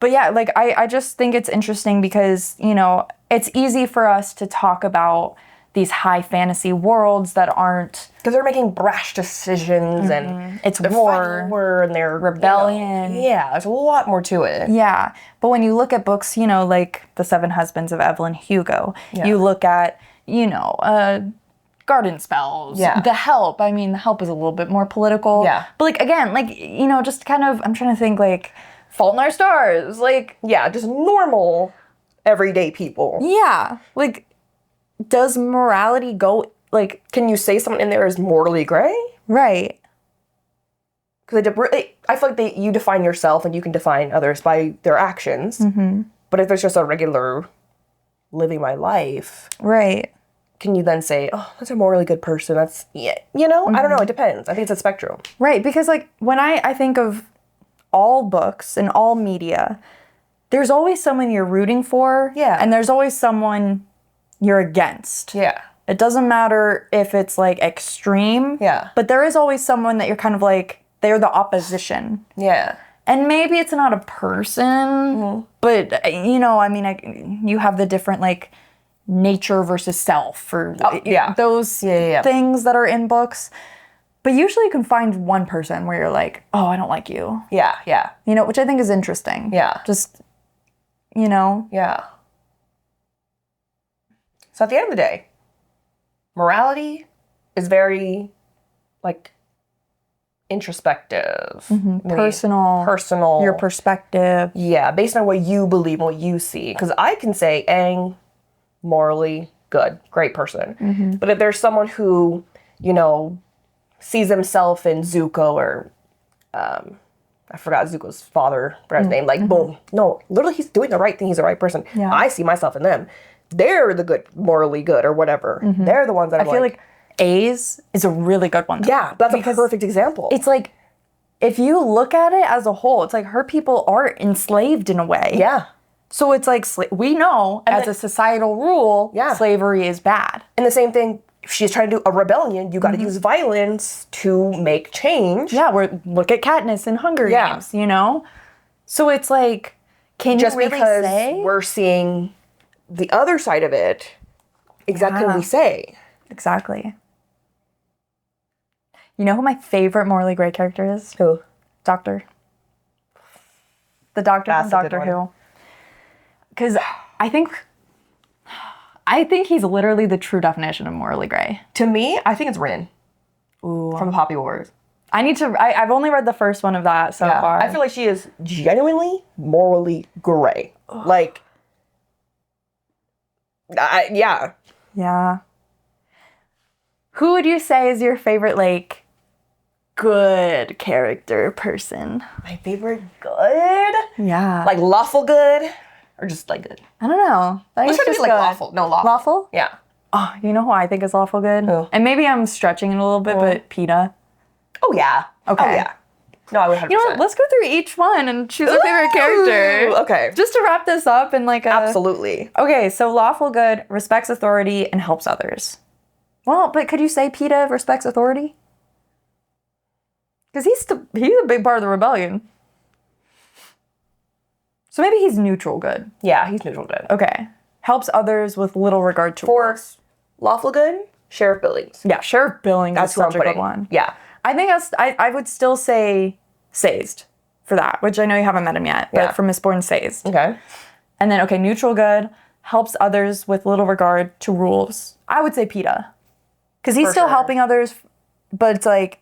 But yeah, I just think it's interesting because, it's easy for us to talk about these high fantasy worlds that aren't... Because they're making brash decisions and it's they're war and they're... rebellion. There's a lot more to it. Yeah. But when you look at books, like The Seven Husbands of Evelyn Hugo, you look at, garden spells, The Help. The Help is a little bit more political. Yeah. But again, just kind of, I'm trying to think Fault in Our Stars, just normal everyday people. Yeah. Like, does morality go, like... Can you say someone in there is morally gray? Right. Because I feel like you define yourself and you can define others by their actions. Mm-hmm. But if it's just a regular living my life... Right. Can you then say, oh, that's a morally good person? That's, yeah, you know? Mm-hmm. I don't know. It depends. I think it's a spectrum. Right. Because, like, when I think of all books and all media, there's always someone you're rooting for. Yeah. And there's always someone you're against. Yeah. It doesn't matter if it's, like, extreme. Yeah. But there is always someone that you're kind of like, they're the opposition. Yeah. And maybe it's not a person, but, you know, I mean, you have the different, like... nature versus self, or those things that are in books. But usually you can find one person where you're like, oh, I don't like you. Yeah, yeah. You know, which I think is interesting. Yeah. Just, you know. Yeah. So at the end of the day, morality is very, like, introspective. Mm-hmm. Personal. Your perspective. Yeah, based on what you believe and what you see. Because I can say, Aang, morally good, great person. Mm-hmm. But if there's someone who, you know, sees himself in Zuko or, I forgot Zuko's father, his name, like, boom. No, literally he's doing the right thing. He's the right person. Yeah. I see myself in them. They're the good, morally good or whatever. Mm-hmm. They're the ones that I feel like A's is a really good one. Though. Yeah, that's a perfect example. It's like, if you look at it as a whole, it's like her people are enslaved in a way. Yeah. So it's like, we know as a societal rule, slavery is bad. And the same thing, if she's trying to do a rebellion, you got to use violence to make change. Yeah, look at Katniss in Hunger Games, you know? So it's like, can just you really because say? We're seeing the other side of it, exactly what we say. Exactly. You know who my favorite morally gray character is? Who? Doctor. The Doctor from Doctor Who. Because I think he's literally the true definition of morally gray. To me, I think it's Rin. Ooh. From the Poppy Wars. I've only read the first one of that so far. I feel like she is genuinely morally gray. Ugh. Like, yeah. Yeah. Who would you say is your favorite, like, good character person? My favorite good? Yeah. Like lawful good? Or just like good? I don't know. Let's try to do like lawful. No, lawful. Lawful? Yeah. Oh, you know who I think is lawful good? Who? And maybe I'm stretching it a little bit, but PETA. Oh, yeah. Okay. Oh, yeah. No, I would 100%. You know what? Let's go through each one and choose a favorite character. Okay. Just to wrap this up in like a... Absolutely. Okay, so lawful good, respects authority, and helps others. Well, but could you say PETA respects authority? Because he's a big part of the rebellion. So maybe he's neutral good. Yeah, he's neutral good. Okay. Helps others with little regard to rules. Lawful good, Sheriff Billings. Yeah, Sheriff Billings is such a good one. Yeah. I think I would still say Sazed for that, which I know you haven't met him yet, but for Mistborn, Sazed. Okay. And then, okay, neutral good, helps others with little regard to rules. I would say PETA. Because he's still helping others, but it's like,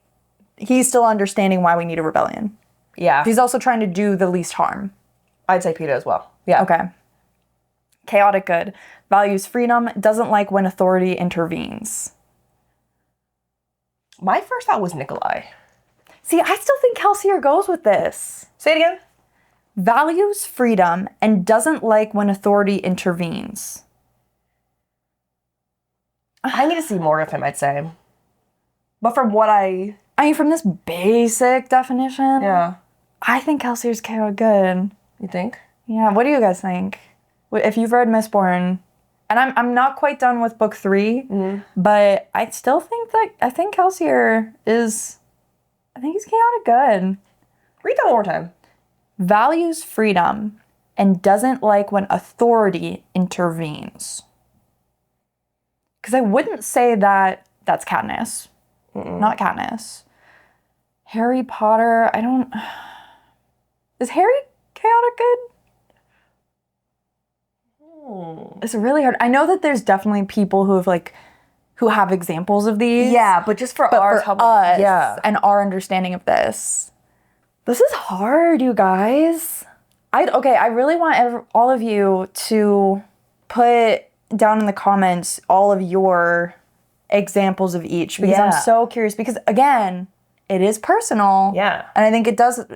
he's still understanding why we need a rebellion. Yeah. He's also trying to do the least harm. I'd say PETA as well. Yeah. Okay. Chaotic good. Values freedom. Doesn't like when authority intervenes. My first thought was Nikolai. See, I still think Kelsier goes with this. Say it again. Values freedom and doesn't like when authority intervenes. I need to see more of him, I'd say. But from what I mean, from this basic definition, I think Kelsier's chaotic good. You think? Yeah, what do you guys think? If you've read Mistborn, and I'm not quite done with book 3, but I still think I think Kelsier is, I think he's chaotic good. Read that one more time. Values freedom and doesn't like when authority intervenes. Because I wouldn't say that that's Katniss. Not Katniss. Harry Potter, is Harry chaotic good? It's really hard. I know that there's definitely people who have examples of these. Yeah, but just for us and our understanding of this. This is hard, you guys. I really want all of you to put down in the comments all of your examples of each, because I'm so curious, because again, it is personal. Yeah. And I think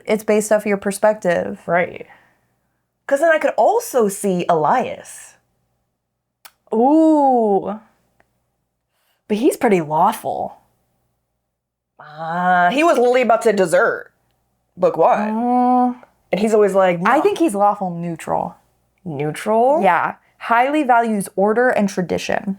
it's based off of your perspective. Right. Because then I could also see Elias. Ooh. But he's pretty lawful. He was literally about to desert book 1. And he's always like, no. I think he's lawful neutral. Neutral? Yeah. Highly values order and tradition.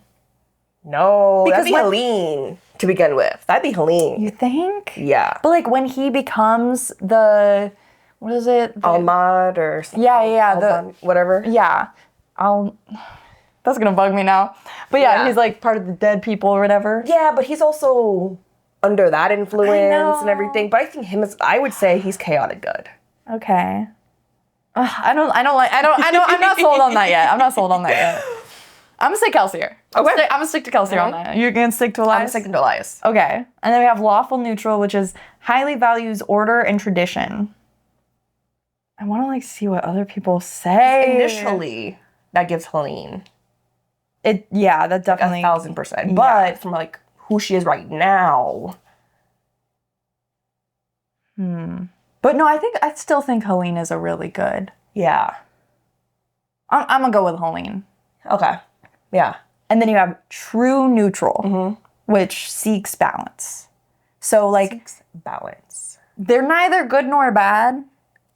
No, because that'd be Helene to begin with. That'd be Helene. You think? Yeah. But like when he becomes the, what is it? Almad or something. Yeah. Whatever. Yeah. That's gonna bug me now. But yeah, he's like part of the dead people or whatever. Yeah, but he's also under that influence and everything. But I think I would say he's chaotic good. Okay. I'm not sold on that yet. I'm gonna say Kelsey here. I'm gonna stick to Kelsey on that. You're gonna stick to Elias? I'm sticking to Elias. Okay. And then we have lawful neutral, which is highly values order and tradition. I want to like see what other people say. Initially, that gives Helene. That definitely 1,000%. But from like who she is right now. But no, I still think Helene is a really good. Yeah. I'm gonna go with Helene. Okay. Yeah. And then you have true neutral, which seeks balance. So like balance. They're neither good nor bad.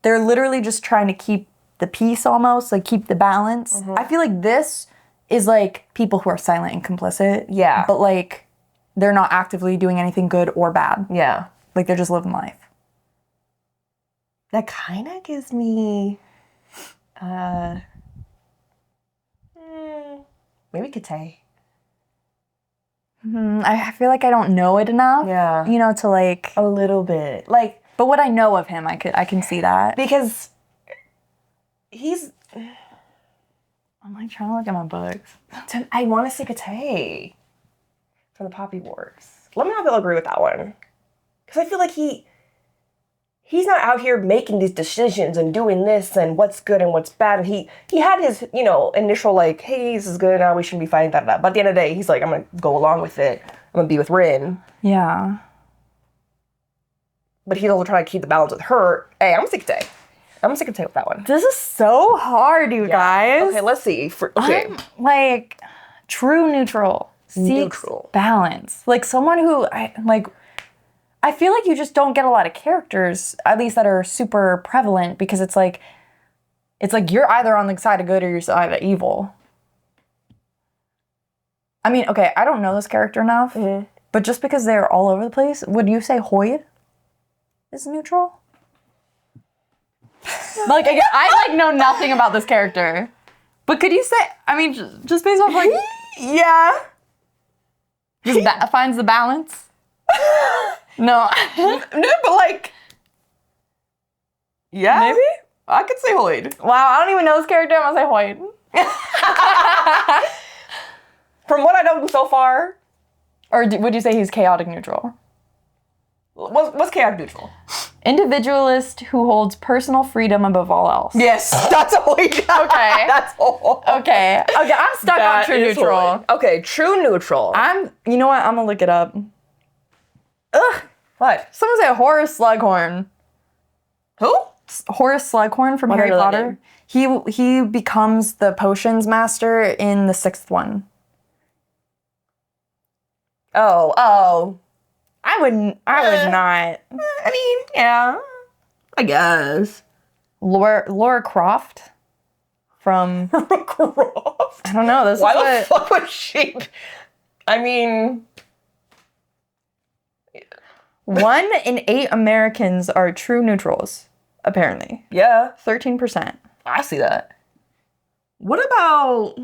They're literally just trying to keep the peace almost, like keep the balance. I feel like this is like people who are silent and complicit. Yeah. But like they're not actively doing anything good or bad. Yeah. Like they're just living life. That kind of gives me maybe Kate. I feel like I don't know it enough. Yeah. You know, to like a little bit. Like, but what I know of him, I can see that. Because he's I'm like trying to look at my books. I want to say Kate from the Poppy Wars. Let me know if you'll agree with that one. Because I feel like he's not out here making these decisions and doing this and what's good and what's bad. And he had his, initial like, hey, this is good, we shouldn't be fighting that. But at the end of the day, he's like, I'm going to go along with it. I'm going to be with Rin. Yeah. But he's also trying to keep the balance with her. Hey, I'm going to stick Kate. I'm going to stick Kate with that one. This is so hard, you guys. Okay, let's see. Okay. Like, true neutral. Neutral. Balance. Like, someone who, I feel like you just don't get a lot of characters, at least that are super prevalent, because it's like you're either on the side of good or you're side of evil. I mean, okay, I don't know this character enough, but just because they're all over the place, would you say Hoyd is neutral? Like, I know nothing about this character, but could you say? I mean, just based off like, yeah, just finds the balance. No, but like, yeah, maybe I could say Hoyd. Wow, I don't even know this character. I'm gonna say Hoyd. From what I know so far, or would you say he's chaotic neutral? What's chaotic neutral? Individualist who holds personal freedom above all else. Yes, that's Hoyd. Okay, that's all. Okay, I'm stuck on true neutral. Hoyd. Okay, true neutral. You know what? I'm gonna look it up. Ugh. What? Someone say Horace Slughorn. Who? Horace Slughorn from Harry Potter. He becomes the potions master in the 6th one. Oh. I would not. I mean, yeah. I guess. Laura Croft from Croft? I don't know. Why the fuck would she? I mean, 1 in 8 Americans are true neutrals, apparently. Yeah. 13%. I see that. What about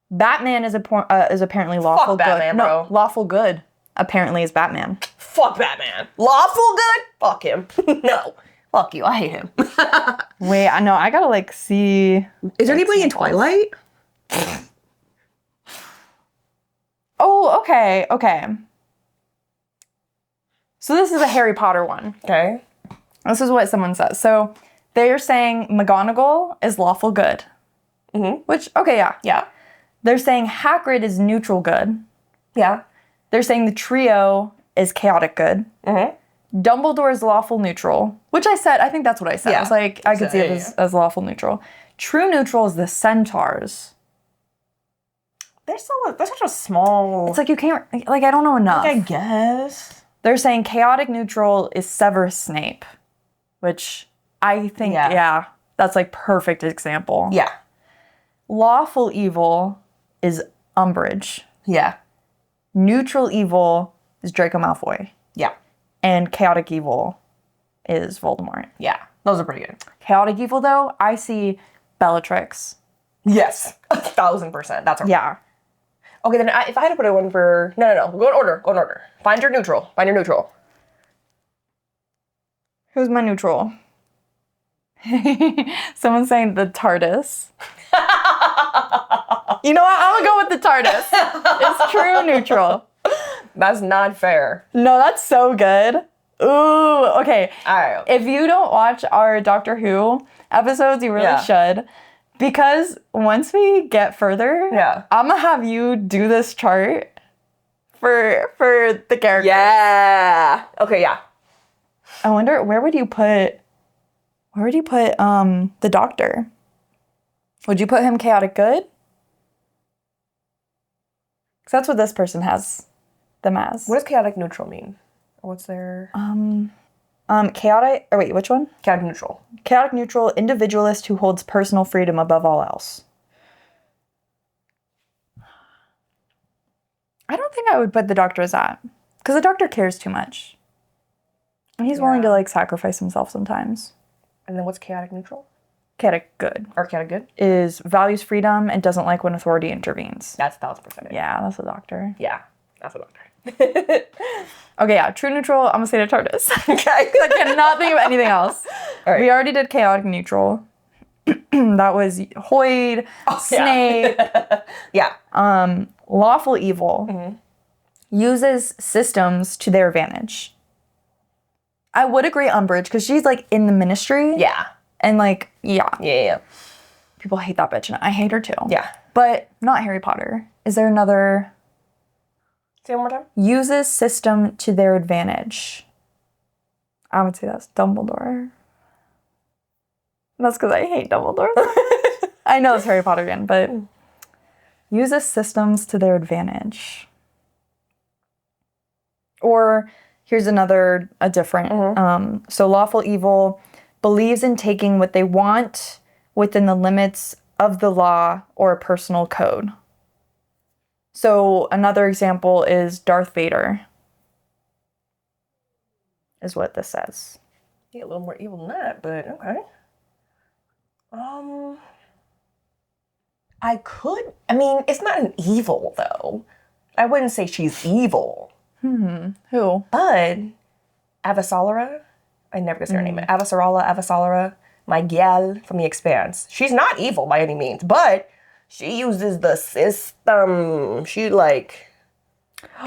Batman is apparently lawful Fuck Batman, good. bro. No, lawful good apparently is Batman. Fuck Batman. Lawful good? Fuck him. No. Fuck you. I hate him. Wait, I know. I gotta like see. Is there anybody in Twilight? Oh, okay. So this is a Harry Potter one. Okay. This is what someone says. So they're saying McGonagall is lawful good. Which, okay, yeah. Yeah. They're saying Hagrid is neutral good. Yeah. They're saying the trio is chaotic good. Dumbledore is lawful neutral, which I think that's what I said. Yeah. I was like, I could see it as lawful neutral. True neutral is the centaurs. They're such a small... It's like you can't, like, I don't know enough. I guess. They're saying chaotic neutral is Severus Snape, which I think, that's like perfect example. Yeah. Lawful evil is Umbridge. Yeah. Neutral evil is Draco Malfoy. Yeah. And chaotic evil is Voldemort. Yeah. Those are pretty good. Chaotic evil, though, I see Bellatrix. Yes. 1,000%. That's right. Yeah. Okay, then if I had to put a one for... No. Go in order. Find your neutral. Who's my neutral? Someone's saying the TARDIS. You know what? I'm gonna go with the TARDIS. It's true neutral. That's not fair. No, that's so good. Ooh, okay. All right. If you don't watch our Doctor Who episodes, you really should. Because once we get further, I'm gonna have you do this chart for the characters. Yeah. Okay, yeah. I wonder, where would you put the Doctor? Would you put him chaotic good? Because that's what this person has them as. What does chaotic neutral mean? What's their... Chaotic... Or wait, which one? Chaotic neutral. Chaotic neutral, individualist who holds personal freedom above all else. I don't think I would put the Doctor as that. Because the Doctor cares too much. And he's willing to, like, sacrifice himself sometimes. And then what's chaotic neutral? Chaotic good. Or chaotic good? Is values freedom and doesn't like when authority intervenes. That's 1,000%. Yeah, that's the Doctor. Yeah, that's the Doctor. Okay, yeah, true neutral, I'm gonna say the TARDIS. Okay. I cannot think of anything else. All right. We already did chaotic neutral. That was Hoyd, Snape. Yeah. Lawful evil uses systems to their advantage. I would agree Umbridge, because she's, like, in the ministry. Yeah. And, like, Yeah. People hate that bitch, and I hate her, too. Yeah. But not Harry Potter. Is there another... Say it one more time. Uses system to their advantage. I would say that's Dumbledore. That's because I hate Dumbledore. I know it's Harry Potter again, but uses systems to their advantage. Or here's a different. So lawful evil believes in taking what they want within the limits of the law or a personal code. So another example is Darth Vader, is what this says. Yeah, a little more evil than that, but okay. It's not an evil, though. I wouldn't say she's evil. Who? But Avasarala, I never can say her name. Avasarala, my gal from The Expanse. She's not evil by any means, but she uses the system. She, like,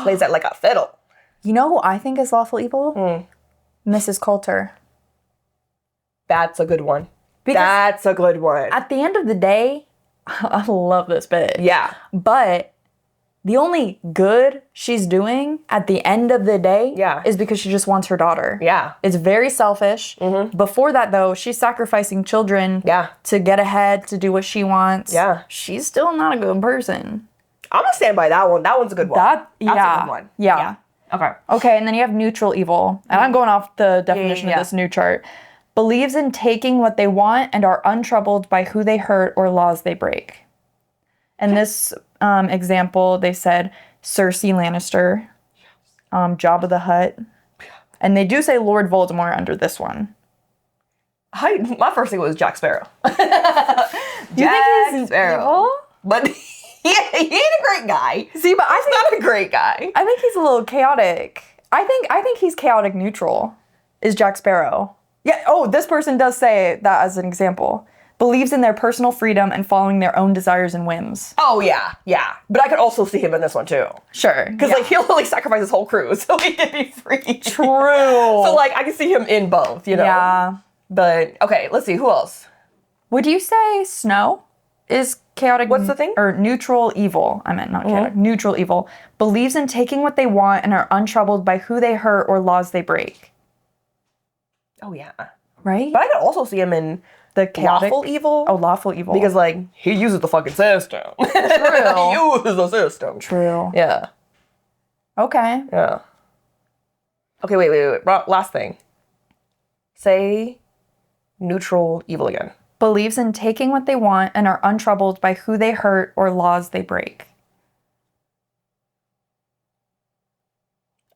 plays it like a fiddle. You know who I think is lawful evil? Mrs. Coulter. That's a good one. That's a good one. At the end of the day, I love this bit. Yeah. But the only good she's doing at the end of the day is because she just wants her daughter. Yeah. It's very selfish. Before that, though, she's sacrificing children to get ahead, to do what she wants. Yeah. She's still not a good person. I'm going to stand by that one. That one's a good one. That's a good one. Yeah. Okay, and then you have neutral evil. And I'm going off the definition of this new chart. Believes in taking what they want and are untroubled by who they hurt or laws they break. And this example, they said Cersei Lannister, Jabba the Hutt. And they do say Lord Voldemort under this one. My first thing was Jack Sparrow. Do you think he's evil? But he ain't a great guy. See, but he's not a great guy. I think he's a little chaotic. I think he's chaotic neutral, is Jack Sparrow. Yeah, this person does say that as an example. believes in their personal freedom and following their own desires and whims. Oh, yeah. But I could also see him in this one, too. Sure. Because, like, he'll, like, sacrifice his whole crew so he can be free. True. So, like, I can see him in both, you know? Yeah. But, okay, let's see. Who else? Would you say Snow is chaotic? What's the thing? Or neutral evil. I meant not chaotic. Neutral evil. Believes in taking what they want and are untroubled by who they hurt or laws they break. Oh, yeah. Right? But I could also see him in the chaotic lawful evil. Oh, lawful evil. Because, like, he uses the fucking system. True. He uses the system. True. Yeah. Okay. Yeah. Okay, wait. Last thing. Say neutral evil again. Believes in taking what they want and are untroubled by who they hurt or laws they break.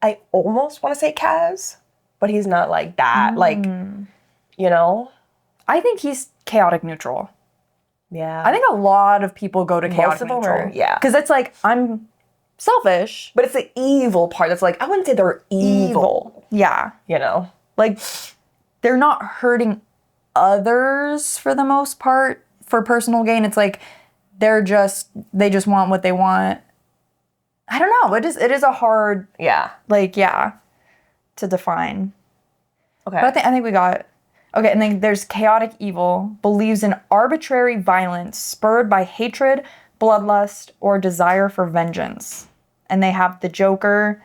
I almost want to say Kaz, but he's not like that. Like, you know? I think he's chaotic neutral. Yeah. I think a lot of people go to chaotic neutral. Yeah. Because it's like, I'm selfish. But it's the evil part that's like, I wouldn't say they're evil. Yeah. You know? Like, they're not hurting others for the most part for personal gain. It's like they just want what they want. I don't know. It is a hard to define. Okay. But I think we got okay, and then there's chaotic evil, believes in arbitrary violence spurred by hatred, bloodlust, or desire for vengeance. And they have the Joker,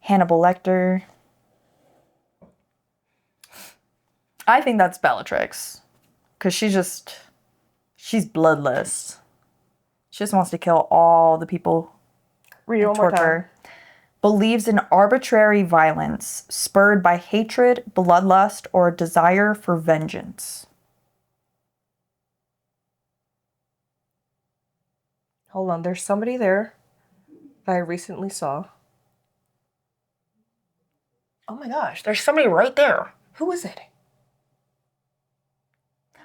Hannibal Lecter. I think that's Bellatrix. Because she's bloodless. She just wants to kill all the people. Read it one more time. Believes in arbitrary violence spurred by hatred, bloodlust, or desire for vengeance. Hold on, there's somebody there that I recently saw. Oh my gosh, there's somebody right there. Who is it?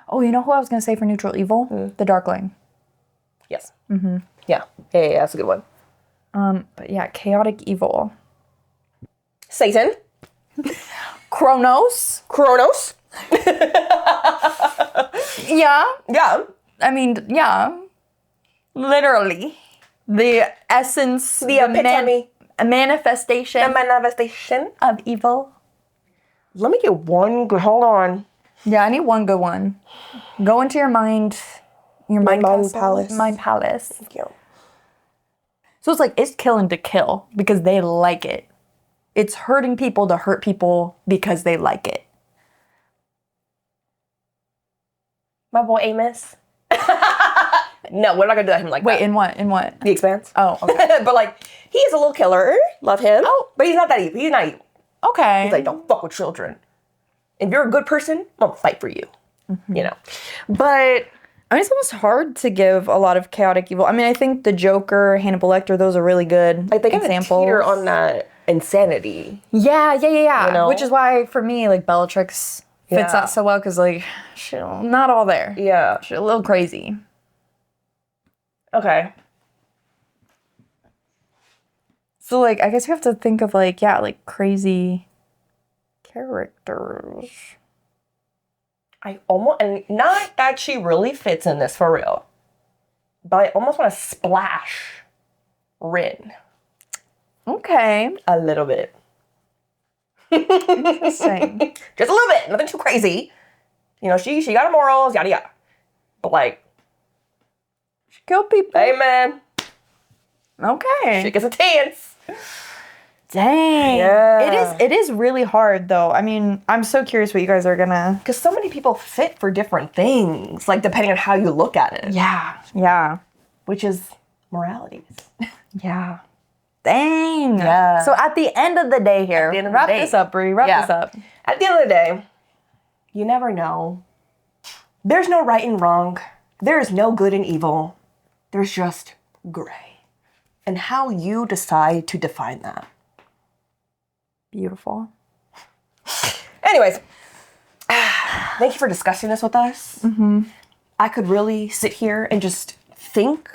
Oh, you know who I was going to say for neutral evil? The Darkling. Yes. Mm-hmm. Yeah, that's a good one. But yeah, chaotic evil. Satan. Kronos. Yeah. Yeah. I mean, yeah. Literally. The essence. The epitome. A manifestation. A manifestation. Of evil. Let me get one good, hold on. Yeah, I need one good one. Go into your mind. Your mind palace. Mind palace. Thank you. So it's like, it's killing to kill because they like it. It's hurting people to hurt people because they like it. My boy Amos. No, we're not gonna do him like that. Wait, in what? The Expanse. Oh, okay. But like, he's a little killer. Love him. Oh. But he's not that evil. He's not evil. Okay. He's like, don't fuck with children. If you're a good person, I'm gonna fight for you. Mm-hmm. You know? But I mean, it's almost hard to give a lot of chaotic evil. I mean, I think the Joker, Hannibal Lecter, those are really good like they examples. Teeter on that insanity. Yeah. You know? Which is why, for me, like, Bellatrix fits that so well, because, like, she's not all there. Yeah. She's a little crazy. Okay. So, like, I guess you have to think of, like, crazy characters. And not that she really fits in this for real, but I almost want to splash Rin. Okay. A little bit. Interesting. Just a little bit. Nothing too crazy. You know, she got her morals, yada yada. But like, she killed people. Hey man. Okay. She gets a chance. Dang. Yeah. It is really hard though. I mean, I'm so curious what you guys are gonna... Because so many people fit for different things, like depending on how you look at it. Yeah. Which is moralities. Yeah. Dang. Yeah. So at the end of the day here, wrap this up, Brie. Wrap this up. At the end of the day, you never know. There's no right and wrong. There is no good and evil. There's just gray. And how you decide to define that. Beautiful. Anyways, thank you for discussing this with us. Mm-hmm. I could really sit here and just think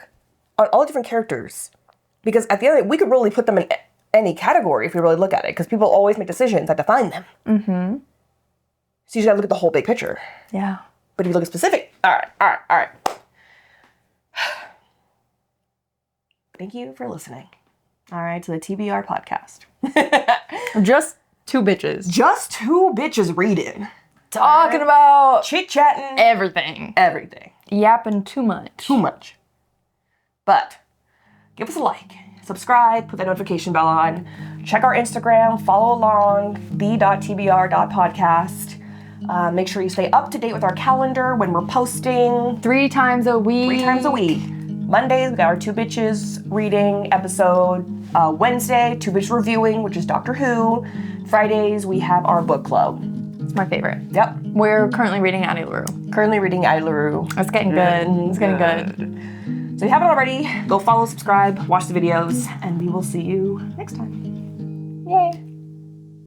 on all the different characters. Because at the end of the day, we could really put them in any category if we really look at it. Because people always make decisions that define them. Mm-hmm. So you just gotta look at the whole big picture. Yeah. But if you look at specific All right. Thank you for listening. All right, to the TBR podcast. Just two bitches. Just two bitches reading. Talking about chit-chatting. Everything. Yapping too much. But give us a like, subscribe, put that notification bell on. Check our Instagram, follow along, the.tbr.podcast. Make sure you stay up to date with our calendar when we're posting. 3 times a week. Mondays, we got our Two Bitches reading episode. Wednesday, Two Bitches reviewing, which is Doctor Who. Fridays, we have our book club. It's my favorite. Yep. We're currently reading Addie LaRue. It's getting good. It's getting good. So if you haven't already, go follow, subscribe, watch the videos, and we will see you next time. Yay.